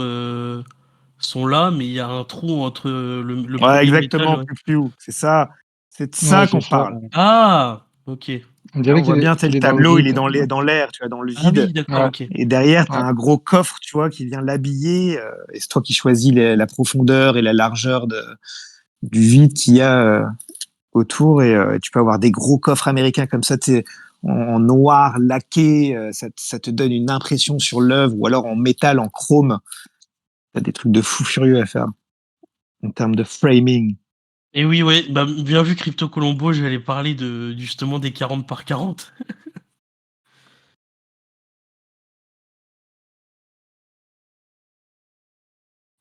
là, mais il y a un trou entre le Ouais, premier métal. exactement, Ouais. plus. C'est ça. C'est de Ouais, ça c'est qu'on ça. parle. Ah, ok. On Là, dirait on voit bien, qu'il le est dans le tableau, il est vide. dans l'air, tu vois, dans le Ah oui, vide. d'accord, Ouais. ok. Et derrière, tu as Ouais. un gros coffre, tu vois, qui vient l'habiller. Et c'est toi qui choisis la profondeur et la largeur du vide qu'il y a autour. Et tu peux avoir des gros coffres américains comme ça, en noir, laqué. Ça te donne une impression sur l'œuvre, ou alors en métal, en chrome. Tu as des trucs de fou furieux à faire en termes de framing. Et oui, ouais, bah, bien vu Crypto Colombo, j'allais parler justement des 40 par 40.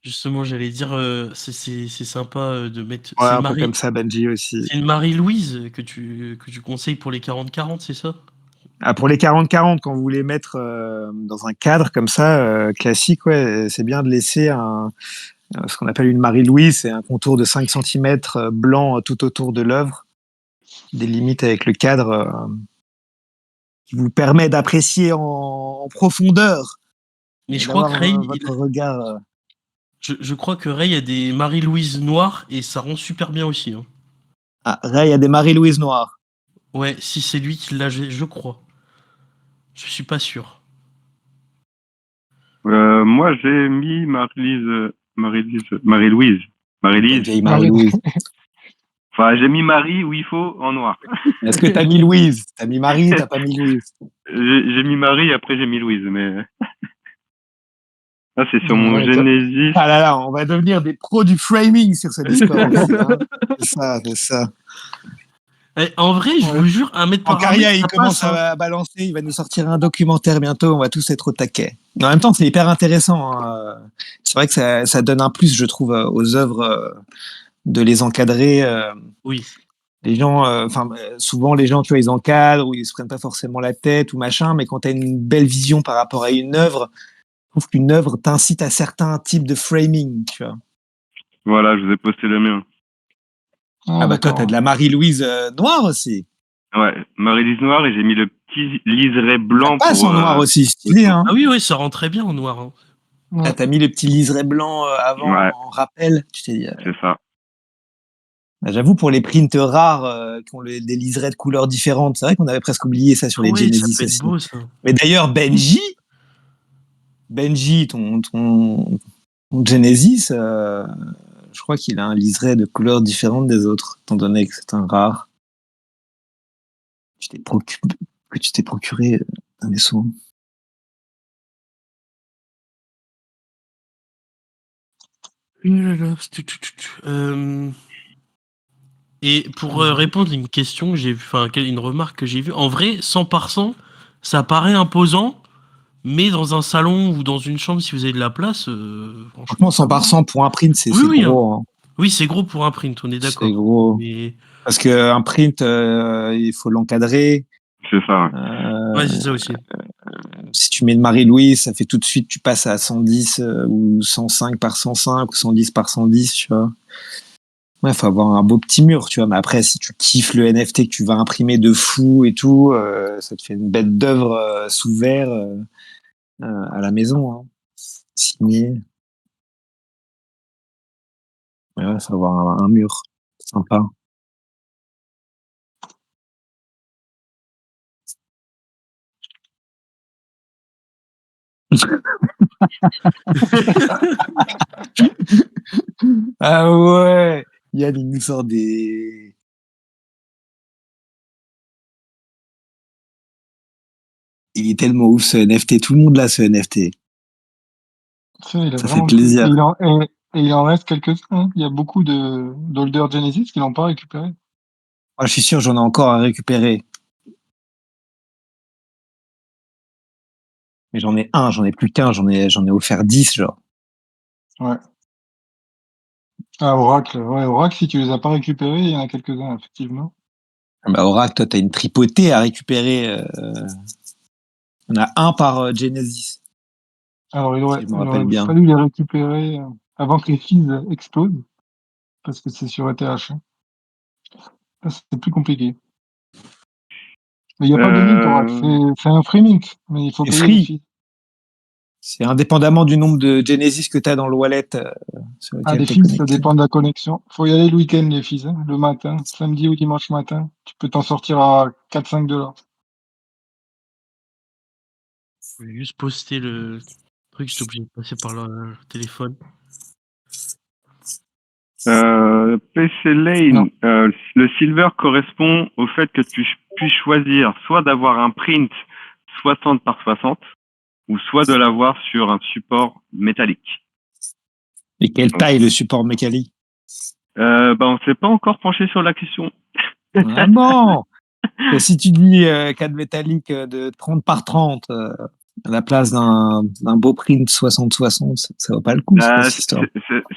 Justement, j'allais dire, c'est sympa de mettre. Ouais, un peu comme ça, Benji aussi. C'est une Marie-Louise que tu conseilles pour les 40-40, c'est ça? Ah, pour les 40-40, quand vous voulez mettre dans un cadre comme ça, classique, ouais, c'est bien de laisser ce qu'on appelle une Marie-Louise, c'est un contour de 5 cm blanc tout autour de l'œuvre, des limites avec le cadre qui vous permet d'apprécier en profondeur Mais et je crois que d'avoir Ray, votre regard. je crois que Ray a des Marie-Louise noires et ça rend super bien aussi. Hein. Ah, Ray a des Marie-Louise noires. Ouais, si c'est lui qui l'a, je crois. Je suis pas sûr. Moi, j'ai mis Marie-Louise. Quelle vieille Marie- Marie-Louise. Enfin, j'ai mis Marie où il faut en noir. Est-ce que t'as mis Louise? T'as mis Marie, t'as pas mis Louise? J'ai mis Marie, après j'ai mis Louise, mais là, c'est sur mon Ouais, Genesis. Ah là là, on va devenir des pros du framing sur ce Discord aussi. Hein. C'est ça. En vrai, je Ouais. vous jure, 1 mètre par 1 Ancaria, mètre, il ça commence passe, hein. à balancer, il va nous sortir un documentaire bientôt, on va tous être au taquet. Mais en même temps, c'est hyper intéressant, hein. C'est vrai que ça donne un plus, je trouve, aux œuvres, de les encadrer. Oui. Les gens, souvent les gens, tu vois, ils encadrent ou ils se prennent pas forcément la tête ou machin, mais quand tu as une belle vision par rapport à une œuvre, je trouve qu'une œuvre t'incite à certains types de framing, tu vois. Voilà, je vous ai posté le mien. Ah bah toi, d'accord. t'as de la Marie-Louise noire aussi. Ouais, Marie-Lise Noir, et j'ai mis le petit liseré Ça blanc passe pour. en noir aussi, stylé, hein. Ah oui, oui, ça rend très bien en noir, hein. Ouais. T'as mis le petit liseré blanc avant Ouais, en rappel. Tu t'es dit, c'est ça. bah, j'avoue, pour les prints rares qui ont des liserés de couleurs différentes, c'est vrai qu'on avait presque oublié ça sur Ah les ouais, ça Genesis peut être aussi. beau, ça. Mais d'ailleurs, Benji, ton Genesis, je crois qu'il a un liseré de couleurs différentes des autres, étant donné que c'est un rare. Que tu t'es procuré un vaisseau. Euh, Et pour répondre à une question que j'ai vue, enfin une remarque que j'ai vue, en vrai, 100 par 100, ça paraît imposant, mais dans un salon ou dans une chambre, si vous avez de la place, franchement, Franchement, ça 100 va, par hein. 100 pour un print, Oui, c'est oui, hein. gros, hein. Oui, c'est gros pour un print, on est C'est d'accord. gros. Mais Parce qu'un print, il faut l'encadrer. C'est ça. ouais, c'est ça aussi. Si tu mets une Marie-Louise, ça fait tout de suite, tu passes à 110 ou 105 par 105 ou 110 par 110, tu vois. Ouais, faut avoir un beau petit mur, tu vois. Mais après, si tu kiffes le NFT que tu vas imprimer de fou et tout, ça te fait une bête d'œuvre sous verre à la maison, hein. Signé. Ouais, faut avoir un mur sympa. Ah ouais, Yann, il nous sort des... Il est tellement ouf ce NFT, tout le monde l'a ce NFT. Ça, il est Ça fait vraiment cool. plaisir. Et il en reste quelques-uns, hein. Il y a beaucoup d'holders Genesis qui l'ont pas récupéré. Ah, je suis sûr, j'en ai encore à récupérer. Mais j'en ai un, j'en ai plus qu'un, j'en ai offert 10, genre. Ouais. Ah, Oracle. Ouais, Oracle, si tu les as pas récupérés, il y en a quelques-uns, effectivement. Ah bah, Oracle, toi, t'as une tripotée à récupérer. On a un par Genesis, Alors, si je me il rappelle aurait bien. fallu les récupérer avant que les fees explosent, parce que c'est sur ETH, hein. Ça, c'est plus compliqué. Mais il n'y a pas de mint Oracle. C'est un free mint, mais il faut C'est payer les free. fees. C'est indépendamment du nombre de Genesis que t'as dans le wallet sur Ah, lequel les t'es fees, ça connecté. dépend de la connexion. Faut y aller le week-end, les fees, hein, le matin, samedi ou dimanche matin. Tu peux t'en sortir à 4-5 $. Je vais juste poster le truc, j'étais obligé de passer par le téléphone. PC Non. Lane, le silver correspond au fait que tu puisses choisir soit d'avoir un print 60 par 60 ou soit de l'avoir sur un support métallique. Et quelle taille le support mécanique? On s'est pas encore penché sur la question. Ah bon? Et si tu dis cadre métallique de 30 par 30 à la place d'un beau print 60-60, ça vaut pas le coup, c'est quoi cette histoire?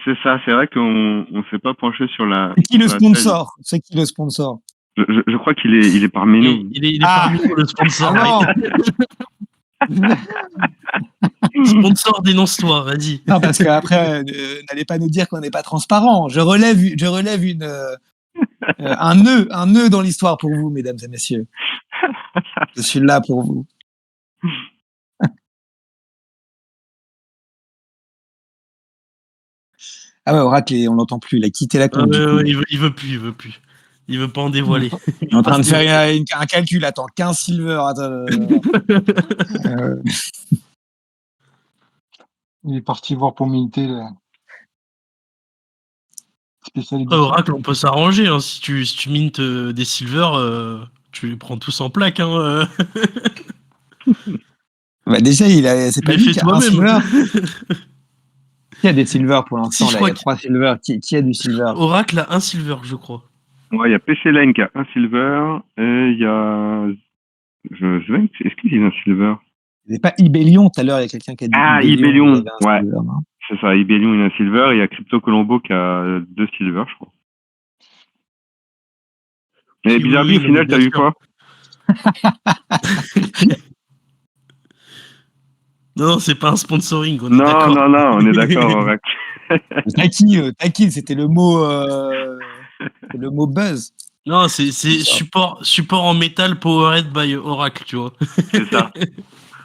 C'est ça, c'est vrai qu'on s'est pas penché sur la C'est qui le sur la taille. sponsor? C'est qui le sponsor? Je crois qu'il est parmi Et nous. il est Ah, parmi nous, le sponsor. ah non! Sponsor, dénonce-toi, vas-y. Non, parce qu'après, n'allez pas nous dire qu'on n'est pas transparent. Je relève un nœud dans l'histoire pour vous, mesdames et messieurs. Je suis là pour vous. Ah ouais, Oracle, on l'entend plus. Il a quitté la compte, du coup. Il veut plus, il veut plus. Il veut pas en dévoiler. Il est en train de faire un calcul. Attends, 15 silver. Attends, Il est parti voir pour minter le spécial Après, édition. Oracle, on peut s'arranger, hein. Si tu mintes des silver, tu les prends tous en plaque, hein. Bah déjà, c'est Tu pas les lui fais qui a un toi-même. silver. Qui a des silver pour l'instant? Si, je Là, il y crois a que 3 silver. Qui a du silver? Oracle a un silver, je crois. Ouais, il y a PC Line qui a un silver, et il y a Zvenk, est-ce qu'il a un silver? Il n'y avait pas Ibellion tout à l'heure, il y a quelqu'un qui a dit Ah, Ibellion, il Ibellion, avait un ouais, silver, non? c'est ça, Ibellion il a un silver, et il y a Crypto Colombo qui a 2 silvers, je crois. Et Oui, oui, Bizarreby, oui, au non, mais final, bien t'as eu sûr. quoi? Non, c'est pas un sponsoring, on est Non, d'accord. non, non, on est d'accord, Oracle. Taki, c'était le mot buzz. Non, c'est support en métal powered by Oracle, tu vois. C'est ça.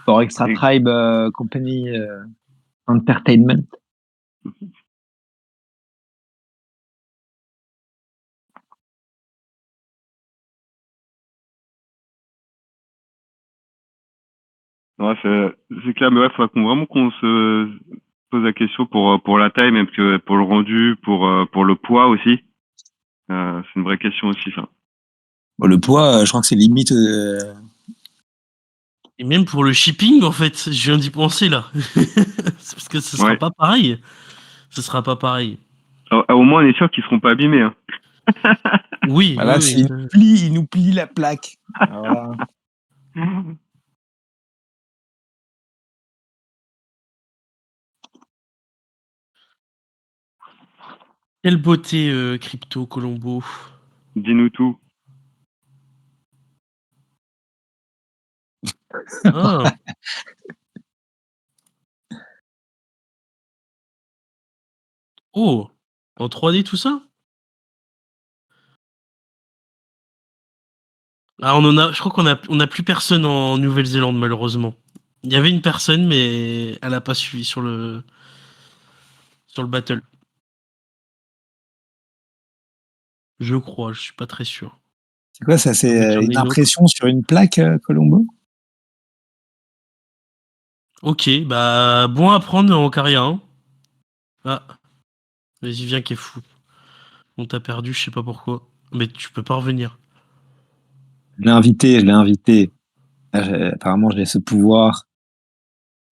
Pour Extra Et- Tribe Company Entertainment. Ouais, c'est clair, mais ouais, faudra vraiment qu'on se pose la question pour la taille, même que pour le rendu, pour le poids aussi. C'est une vraie question aussi, ça. Bon, le poids, je crois que c'est limite. Et même pour le shipping, en fait, je viens d'y penser là. C'est parce que ce sera Ouais. pas pareil. Ce sera pas pareil. Au moins, on est sûr qu'ils seront pas abîmés, hein. Oui, Voilà, oui, oui. il nous plie la plaque. Voilà. Quelle beauté, Crypto Colombo. Dis-nous tout. Ah. Oh, en 3D tout ça? Ah, je crois on a plus personne en Nouvelle-Zélande malheureusement. Il y avait une personne mais elle a pas suivi sur le battle. Je crois, je suis pas très sûr. C'est quoi ça? À moins qu'il C'est y en ait une une autre. impression sur une plaque, Colombo? Ok, bah bon à prendre en carrière. Hein. Ah, vas-y viens qui est fou. On t'a perdu, je sais pas pourquoi. Mais tu peux pas revenir. Je l'ai invité. Ah, apparemment, j'ai ce pouvoir.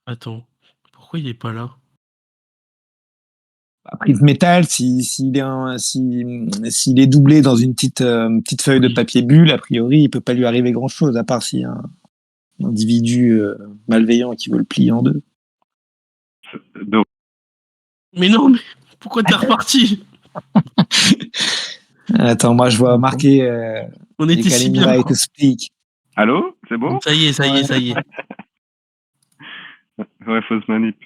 Attends, pourquoi il est pas là? Prise métal, s'il est doublé dans une petite feuille de Oui. papier bulle, a priori, il peut pas lui arriver grand-chose, à part si un individu malveillant qui veut le plier en deux. Donc, Mais non, mais pourquoi t'es reparti? Attends, moi je vois marqué On You était can si bien. invite to speak. allô? C'est bon? Ça y est, ça y est, ça y est. Ouais, fausse manip.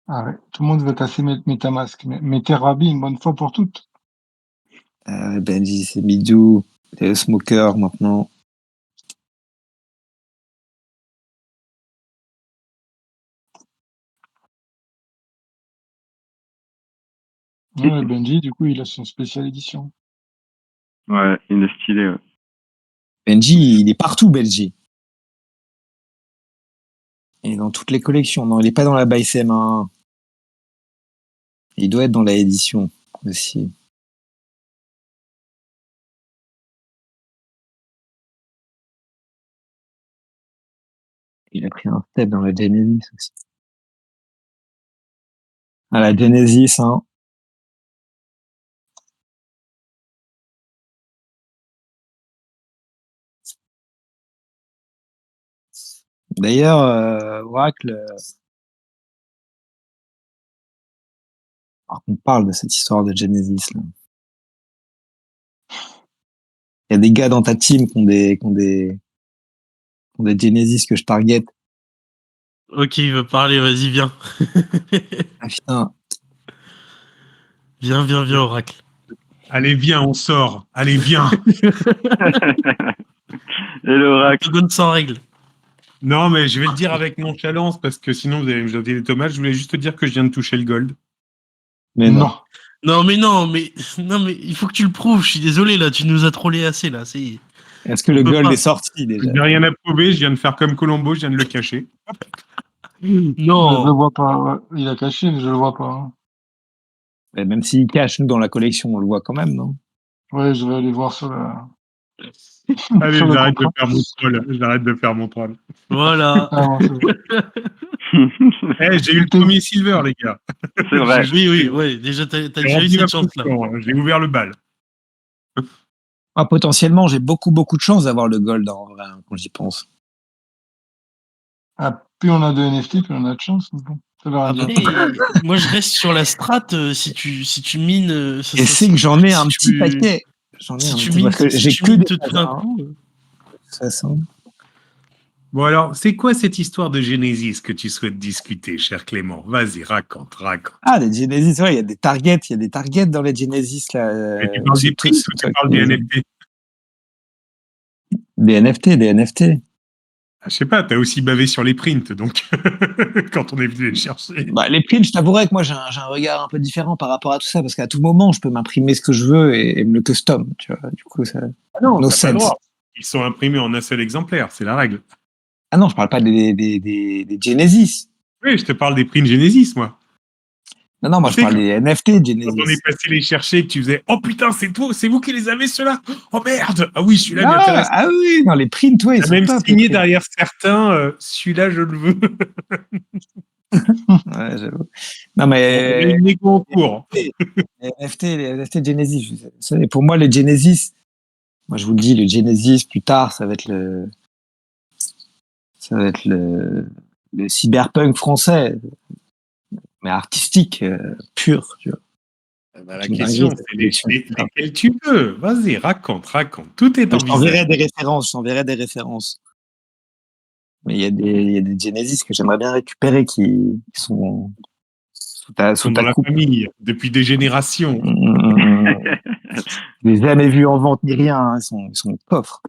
Ah ouais, tout le monde veut casser MetaMask. Mais mettez Rabi une bonne fois pour toutes. Benji, c'est Midou, c'est le smoker maintenant. Ouais, Benji, du coup, il a son spécial édition. Ouais, il est stylé, ouais. Benji, il est partout, Benji. Il est dans toutes les collections. Non, il est pas dans la BySM 1. Il doit être dans la édition aussi. Il a pris un step dans la Genesis aussi. À la Genesis, hein. D'ailleurs, Oracle, alors qu'on parle de cette histoire de Genesis, là. Il y a des gars dans ta team qui ont des Genesis que je target. Ok, il veut parler, vas-y, viens. Ah putain, Viens, viens, viens, Oracle. Allez, viens, on sort. Allez, viens. Et l'oracle. Octogone sans règle. Non, mais je vais le dire avec nonchalance parce que sinon vous allez me jeter des tomates. Je voulais juste te dire que je viens de toucher le gold. mais non. Non, mais non, mais il faut que tu le prouves. Je suis désolé là, tu nous as trollé assez là. C'est. Est-ce que On le peut gold pas. est sorti Je déjà? n'ai rien à prouver. Je viens de faire comme Colombo. Je viens de le cacher. Je le Non. vois pas. Ouais. Il a caché, mais je le vois pas. Hein. Même s'il cache, nous, dans la collection, on le voit quand même, non? Ouais, je vais aller voir sur la. Allez, Sur le j'arrête de contrat. faire mon troll. J'arrête de faire mon troll. Voilà. Ah, bon, c'est bon. J'ai eu le premier silver, les gars. C'est vrai. Oui, ouais. Déjà, t'as J'ai déjà eu rempli ma cette chance-là. potion, hein. J'ai ouvert le bal. Ah, potentiellement, j'ai beaucoup de chance d'avoir le gold en vrai, quand j'y pense. Ah, plus on a de NFT, plus on a de chance. mais bon, ça veut rien dire. Après, moi, je reste sur la strat. Si tu mines, Et c'est que j'en ai un si petit tu- paquet. J'en ai Si un tu petit mines, parce que si j'ai tu que mines des tout phases d'un 1, coup. de toute façon. Bon, alors, c'est quoi cette histoire de Genesis que tu souhaites discuter, cher Clément? Vas-y, raconte. Ah, les Genesis, ouais, il y a des targets dans les Genesis là. Et tu parles C'est des prix ou tu parles des NFT? Des NFT. Ah, je sais pas, t'as aussi bavé sur les prints, donc quand on est venu les chercher. Bah, les prints, je t'avouerais que moi j'ai un regard un peu différent par rapport à tout ça parce qu'à tout moment je peux m'imprimer ce que je veux et me le custom, tu vois. Du coup, ça Ah non, no t'as pas le sense. droit. Ils sont imprimés en un seul exemplaire, c'est la règle. Ah non, je parle pas des Genesis. Oui, je te parle des prints Genesis, moi. Non, moi Tu je sais, parle des NFT quand on est Genesis. passé les chercher, que tu faisais « Oh putain, c'est vous qui les avez, ceux-là. Oh merde. Ah oui, celui-là m'intéresse. » Ah oui, non, les prints, ouais, ils T'as sont même top. Les signé prints. derrière certains, celui-là, je le veux. Ouais, j'avoue. Non, On a mais une négo en cours. les NFT Genesis, pour moi, les Genesis, moi je vous le dis, le Genesis, plus tard, ça va être le cyberpunk français, mais artistique, pur, tu vois. Bah, la C'est une dinguerie, question, cette c'est collection. lesquels tu veux. Vas-y, raconte. Tout est Je t'enverrai envisagé. je t'enverrai des références. Mais il y a des Genesis que j'aimerais bien récupérer qui sont Ils sous sont dans ta la coupe. famille depuis des générations. Je les ai jamais vus en vente ni rien, hein. Ils sont au coffre.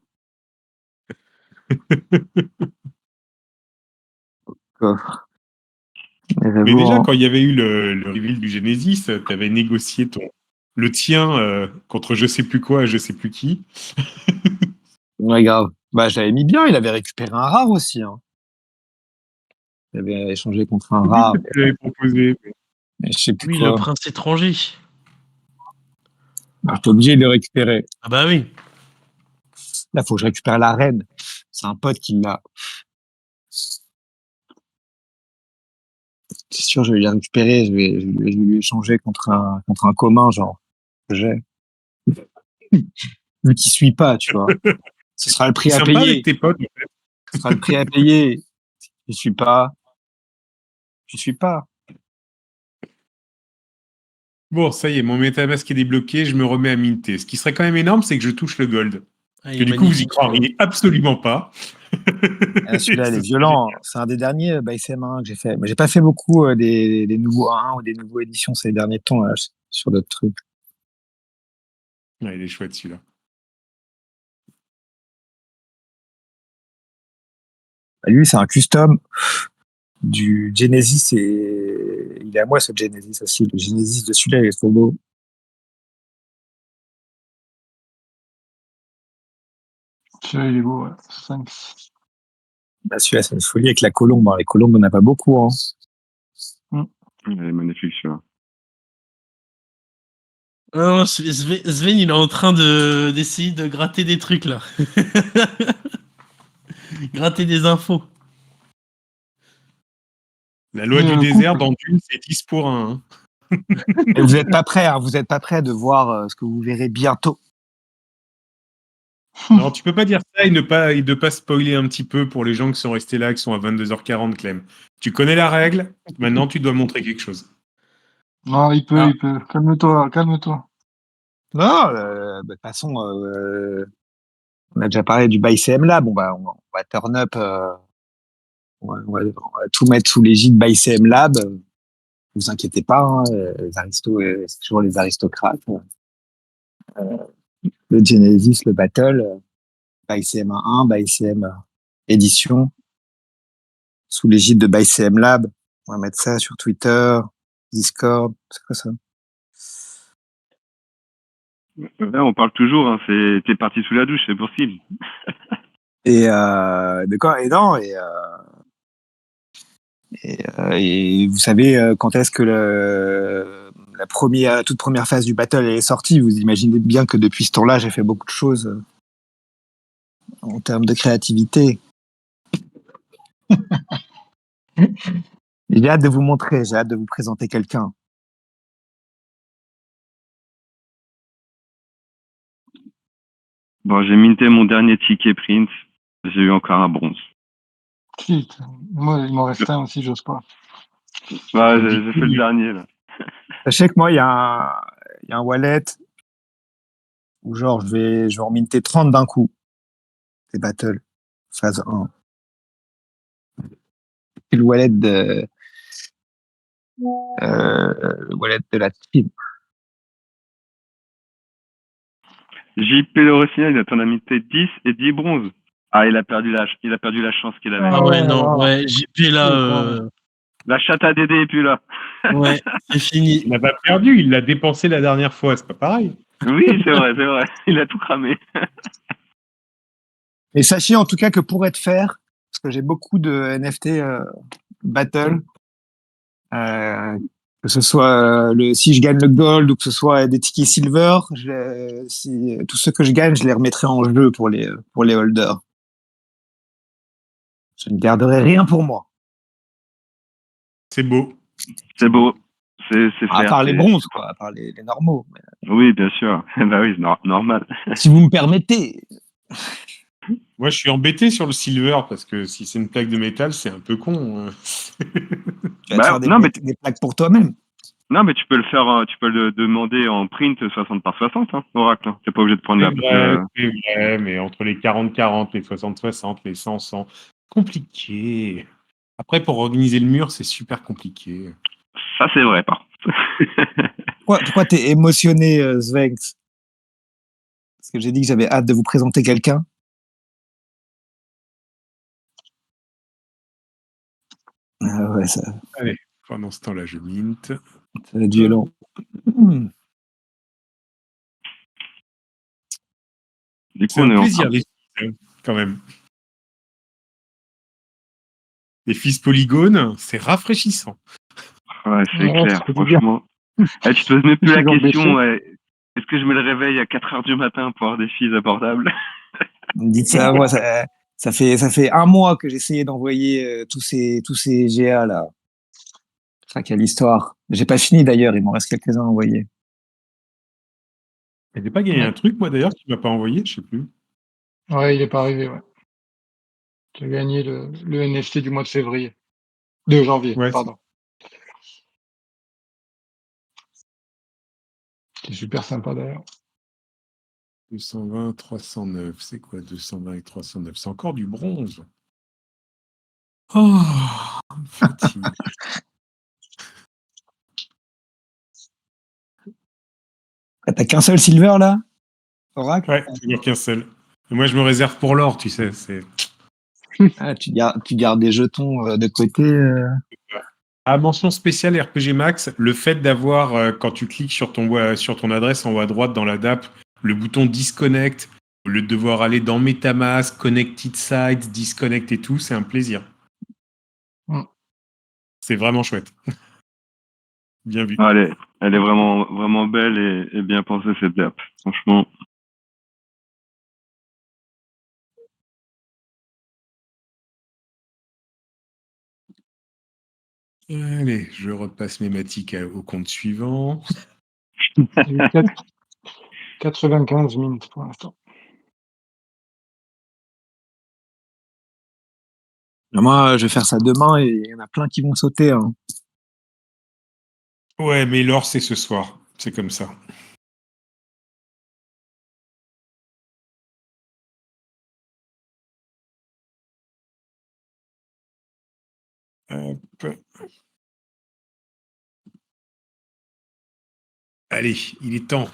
Coffre. Mais Mais j'avoue, déjà, quand il y avait eu le reveal du Genesis, tu avais négocié le tien contre je sais plus quoi, je sais plus qui. ouais, grave. Bah, j'avais mis bien, il avait récupéré un rare aussi, hein. Il avait échangé contre un Oui, rare, que tu l'avais proposé. mais je sais plus Oui, le quoi. prince étranger. Bah, j'étais obligé de le récupérer. Ah bah oui. Là, faut que je récupère la reine. C'est un pote qui l'a. C'est sûr, je vais la récupérer, je vais lui échanger contre un commun, genre, que j'ai. Vu qu'il suit pas, tu vois. Ce sera le C'est prix à sympa avec payer. tes potes. Ce sera le prix à payer. Je suis pas. Je suis pas. Bon, ça y est, mon MetaMask est débloqué, je me remets à minter. Ce qui serait quand même énorme, c'est que je touche le gold. Ah, Parce il que est du coup, vous y magnifique. croiriez absolument pas. Ah, celui-là, il Ce est serait violent. C'est un des derniers BySM1 que j'ai fait. Mais j'ai pas fait beaucoup des nouveaux 1 ou des nouveaux éditions ces derniers temps là, sur d'autres trucs. génial. Ouais, il est chouette celui-là. Bah, lui, c'est un custom du Genesis et il est à moi ce Genesis aussi. Le Genesis de celui-là, il est trop beau. Celui-là, il est beau, ouais. 5. Bah, celui-là, c'est une folie avec la colombe, hein. Les colombes, on n'a pas beaucoup, hein. Il est magnifique, celui-là. Non, Sven, il est en train d'essayer de gratter des trucs là. Gratter des infos. La loi Mais du le désert, couple, dans Dune, c'est 10 pour 1. Et vous n'êtes pas prêts, hein. Vous n'êtes pas prêts de voir ce que vous verrez bientôt. Non, tu peux pas dire ça et ne pas spoiler un petit peu pour les gens qui sont restés là, qui sont à 22h40, Clem. Tu connais la règle, maintenant tu dois montrer quelque chose. non, il Ah. peut. Calme-toi, calme-toi. Non, bah, de toute façon, on a déjà parlé du ByCM Lab. On va turn up, on va tout mettre sous l'égide ByCM Lab. Vous inquiétez pas, hein, les aristos, c'est toujours les aristocrates. Le Genesis, le Battle, ByCM 1, ByCM édition, sous l'égide de ByCM Lab. On va mettre ça sur Twitter, Discord, c'est quoi ça? Là, on parle toujours, hein, t'es parti sous la douche, c'est possible. Et de quoi? Et non, et vous savez quand est-ce que la toute première phase du battle est sortie? Vous imaginez bien que depuis ce temps-là, j'ai fait beaucoup de choses. en termes de créativité. J'ai hâte de vous montrer, j'ai hâte de vous présenter quelqu'un. Bon, j'ai minté mon dernier ticket Prince. J'ai eu encore un bronze. Putain, moi, il m'en reste un aussi, j'ose pas. Ouais, j'ai fait le dernier, là. Sachez que moi, il y a un wallet où genre je vais en minter 30 d'un coup. C'est Battle, phase 1. C'est le wallet de la team. JP Le Rossignol, il a t'en a minté 10 et 10 bronzes. Ah, il a perdu la chance qu'il avait. Ah ouais, Oh, non, oh. ouais, JP là, La chatte à Dédé est plus là. ouais, c'est fini. Il n'a pas perdu, il l'a dépensé la dernière fois, c'est pas pareil. Oui, c'est vrai. Il a tout cramé. Et sachez en tout cas que pour être fair, parce que j'ai beaucoup de NFT Battle, que ce soit si je gagne le gold ou que ce soit des tickets silver, tous ceux que je gagne, je les remettrai en jeu pour les holders. Je ne garderai rien pour moi. C'est beau. C'est beau. C'est À fair. part les bronzes, quoi, à part les normaux. Oui, bien sûr. Bah oui, c'est normal. Si vous me permettez. Moi, je suis embêté sur le silver parce que si c'est une plaque de métal, c'est un peu con. Tu vas te faire des plaques pour toi-même. Non, mais tu peux le faire, tu peux le demander en print 60 par 60, hein, Oracle. T'es pas obligé de prendre C'est vrai, mais entre les 40-40, les 60-60, les 100-100, compliqué. Après, pour organiser le mur, c'est super compliqué. Ça, c'est vrai, par contre. Pourquoi t'es émotionné, Svenx? Parce que j'ai dit que j'avais hâte de vous présenter quelqu'un. Ah ouais, ça Allez, pendant ce temps-là, je mint. va être violent. Du coup, C'est on un est plaisir, les fils, quand même. Les fils polygones, c'est rafraîchissant. Ouais, c'est Ouais, clair, c'est franchement. Tu te poses même plus Je la suis question, embêché. est-ce que je me le réveille à 4 heures du matin pour avoir des filles abordables? Dites ça, moi, ça fait un mois que j'essayais d'envoyer tous ces GA là. Enfin, quelle histoire. J'ai pas fini d'ailleurs, il m'en reste quelques-uns à envoyer. J'ai pas gagné un truc, moi, d'ailleurs, qui m'a pas envoyé, je sais plus. Ouais, il est pas arrivé, ouais. Tu as gagné le NFT du mois de février. De janvier, Ouais, pardon. C'est super sympa d'ailleurs. 220, 309. C'est quoi 220 et 309? C'est encore du bronze. Oh, fatigue. T'as qu'un seul silver là, Oracle? Ouais, toujours qu'un seul. Et moi, je me réserve pour l'or, tu sais. Tu gardes des jetons de côté. À mention spéciale RPG Max, le fait d'avoir, quand tu cliques sur ton adresse en haut à droite dans la DAP, le bouton Disconnect, au lieu de devoir aller dans MetaMask, Connected Sites, Disconnect et tout, c'est un plaisir. Mm. C'est vraiment chouette. Bien vu. Ah, elle est vraiment, vraiment belle et bien pensée, cette app. Franchement. Allez, je repasse mes matiques au compte suivant. J'ai eu 95 minutes pour l'instant. Moi, je vais faire ça demain et il y en a plein qui vont sauter. Hein. Ouais, mais l'or, c'est ce soir. C'est comme ça. Hop. Allez, il est temps.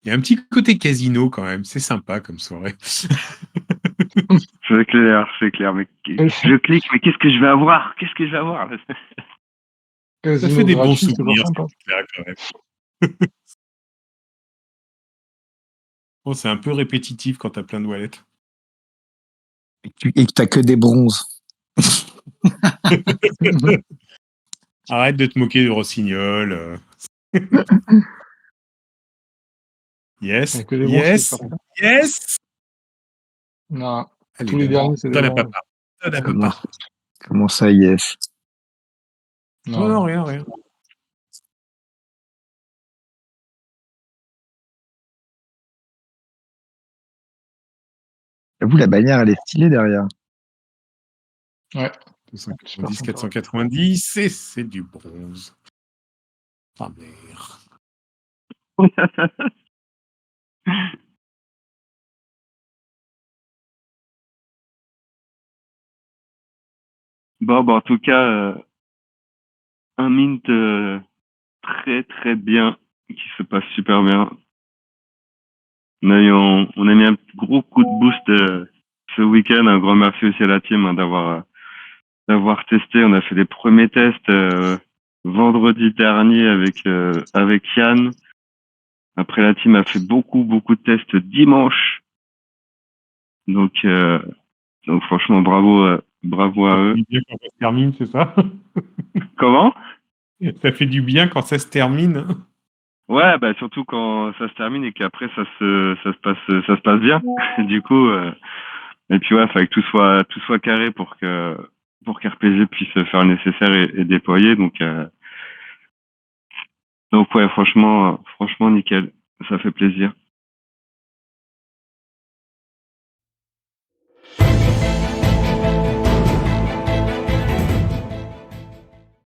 Il y a un petit côté casino quand même. C'est sympa comme soirée. C'est clair. Mais je clique, mais qu'est-ce que je vais avoir? Qu'est-ce que je vais avoir? Ça Casino fait des bons gratuit, c'est toujours souvenirs, sympa. c'est clair, quand même. Bon, c'est un peu répétitif quand t'as plein de wallets. Et que t'as que des bronzes. Arrête de te moquer de Rossignol. Yes, Il y a que des bons yes, sur ça. yes. Non, Allez, tous les derniers, c'est des donne à bons. papa. Donne à Comment, papa. comment ça, yes? Non, non, rien, rien. J'avoue, la bannière, elle est stylée derrière. Ouais. 290, 490, et c'est du bronze. Ah merde. Bon, bah, en tout cas, un mint très très bien, qui se passe super bien. On a mis un gros coup de boost ce week-end. Un grand merci aussi à la team hein, d'avoir testé. On a fait les premiers tests vendredi dernier avec Yann. Après, la team a fait beaucoup de tests dimanche. Donc franchement, bravo à eux. Ça fait du bien quand ça se termine, c'est ça? Comment? Ça fait du bien quand ça se termine. Ouais, bah surtout quand ça se termine et qu'après ça se passe bien. Du coup, et puis ouais, fallait que tout soit carré pour qu'RPG puisse faire le nécessaire et déployer. Donc ouais, franchement nickel. Ça fait plaisir.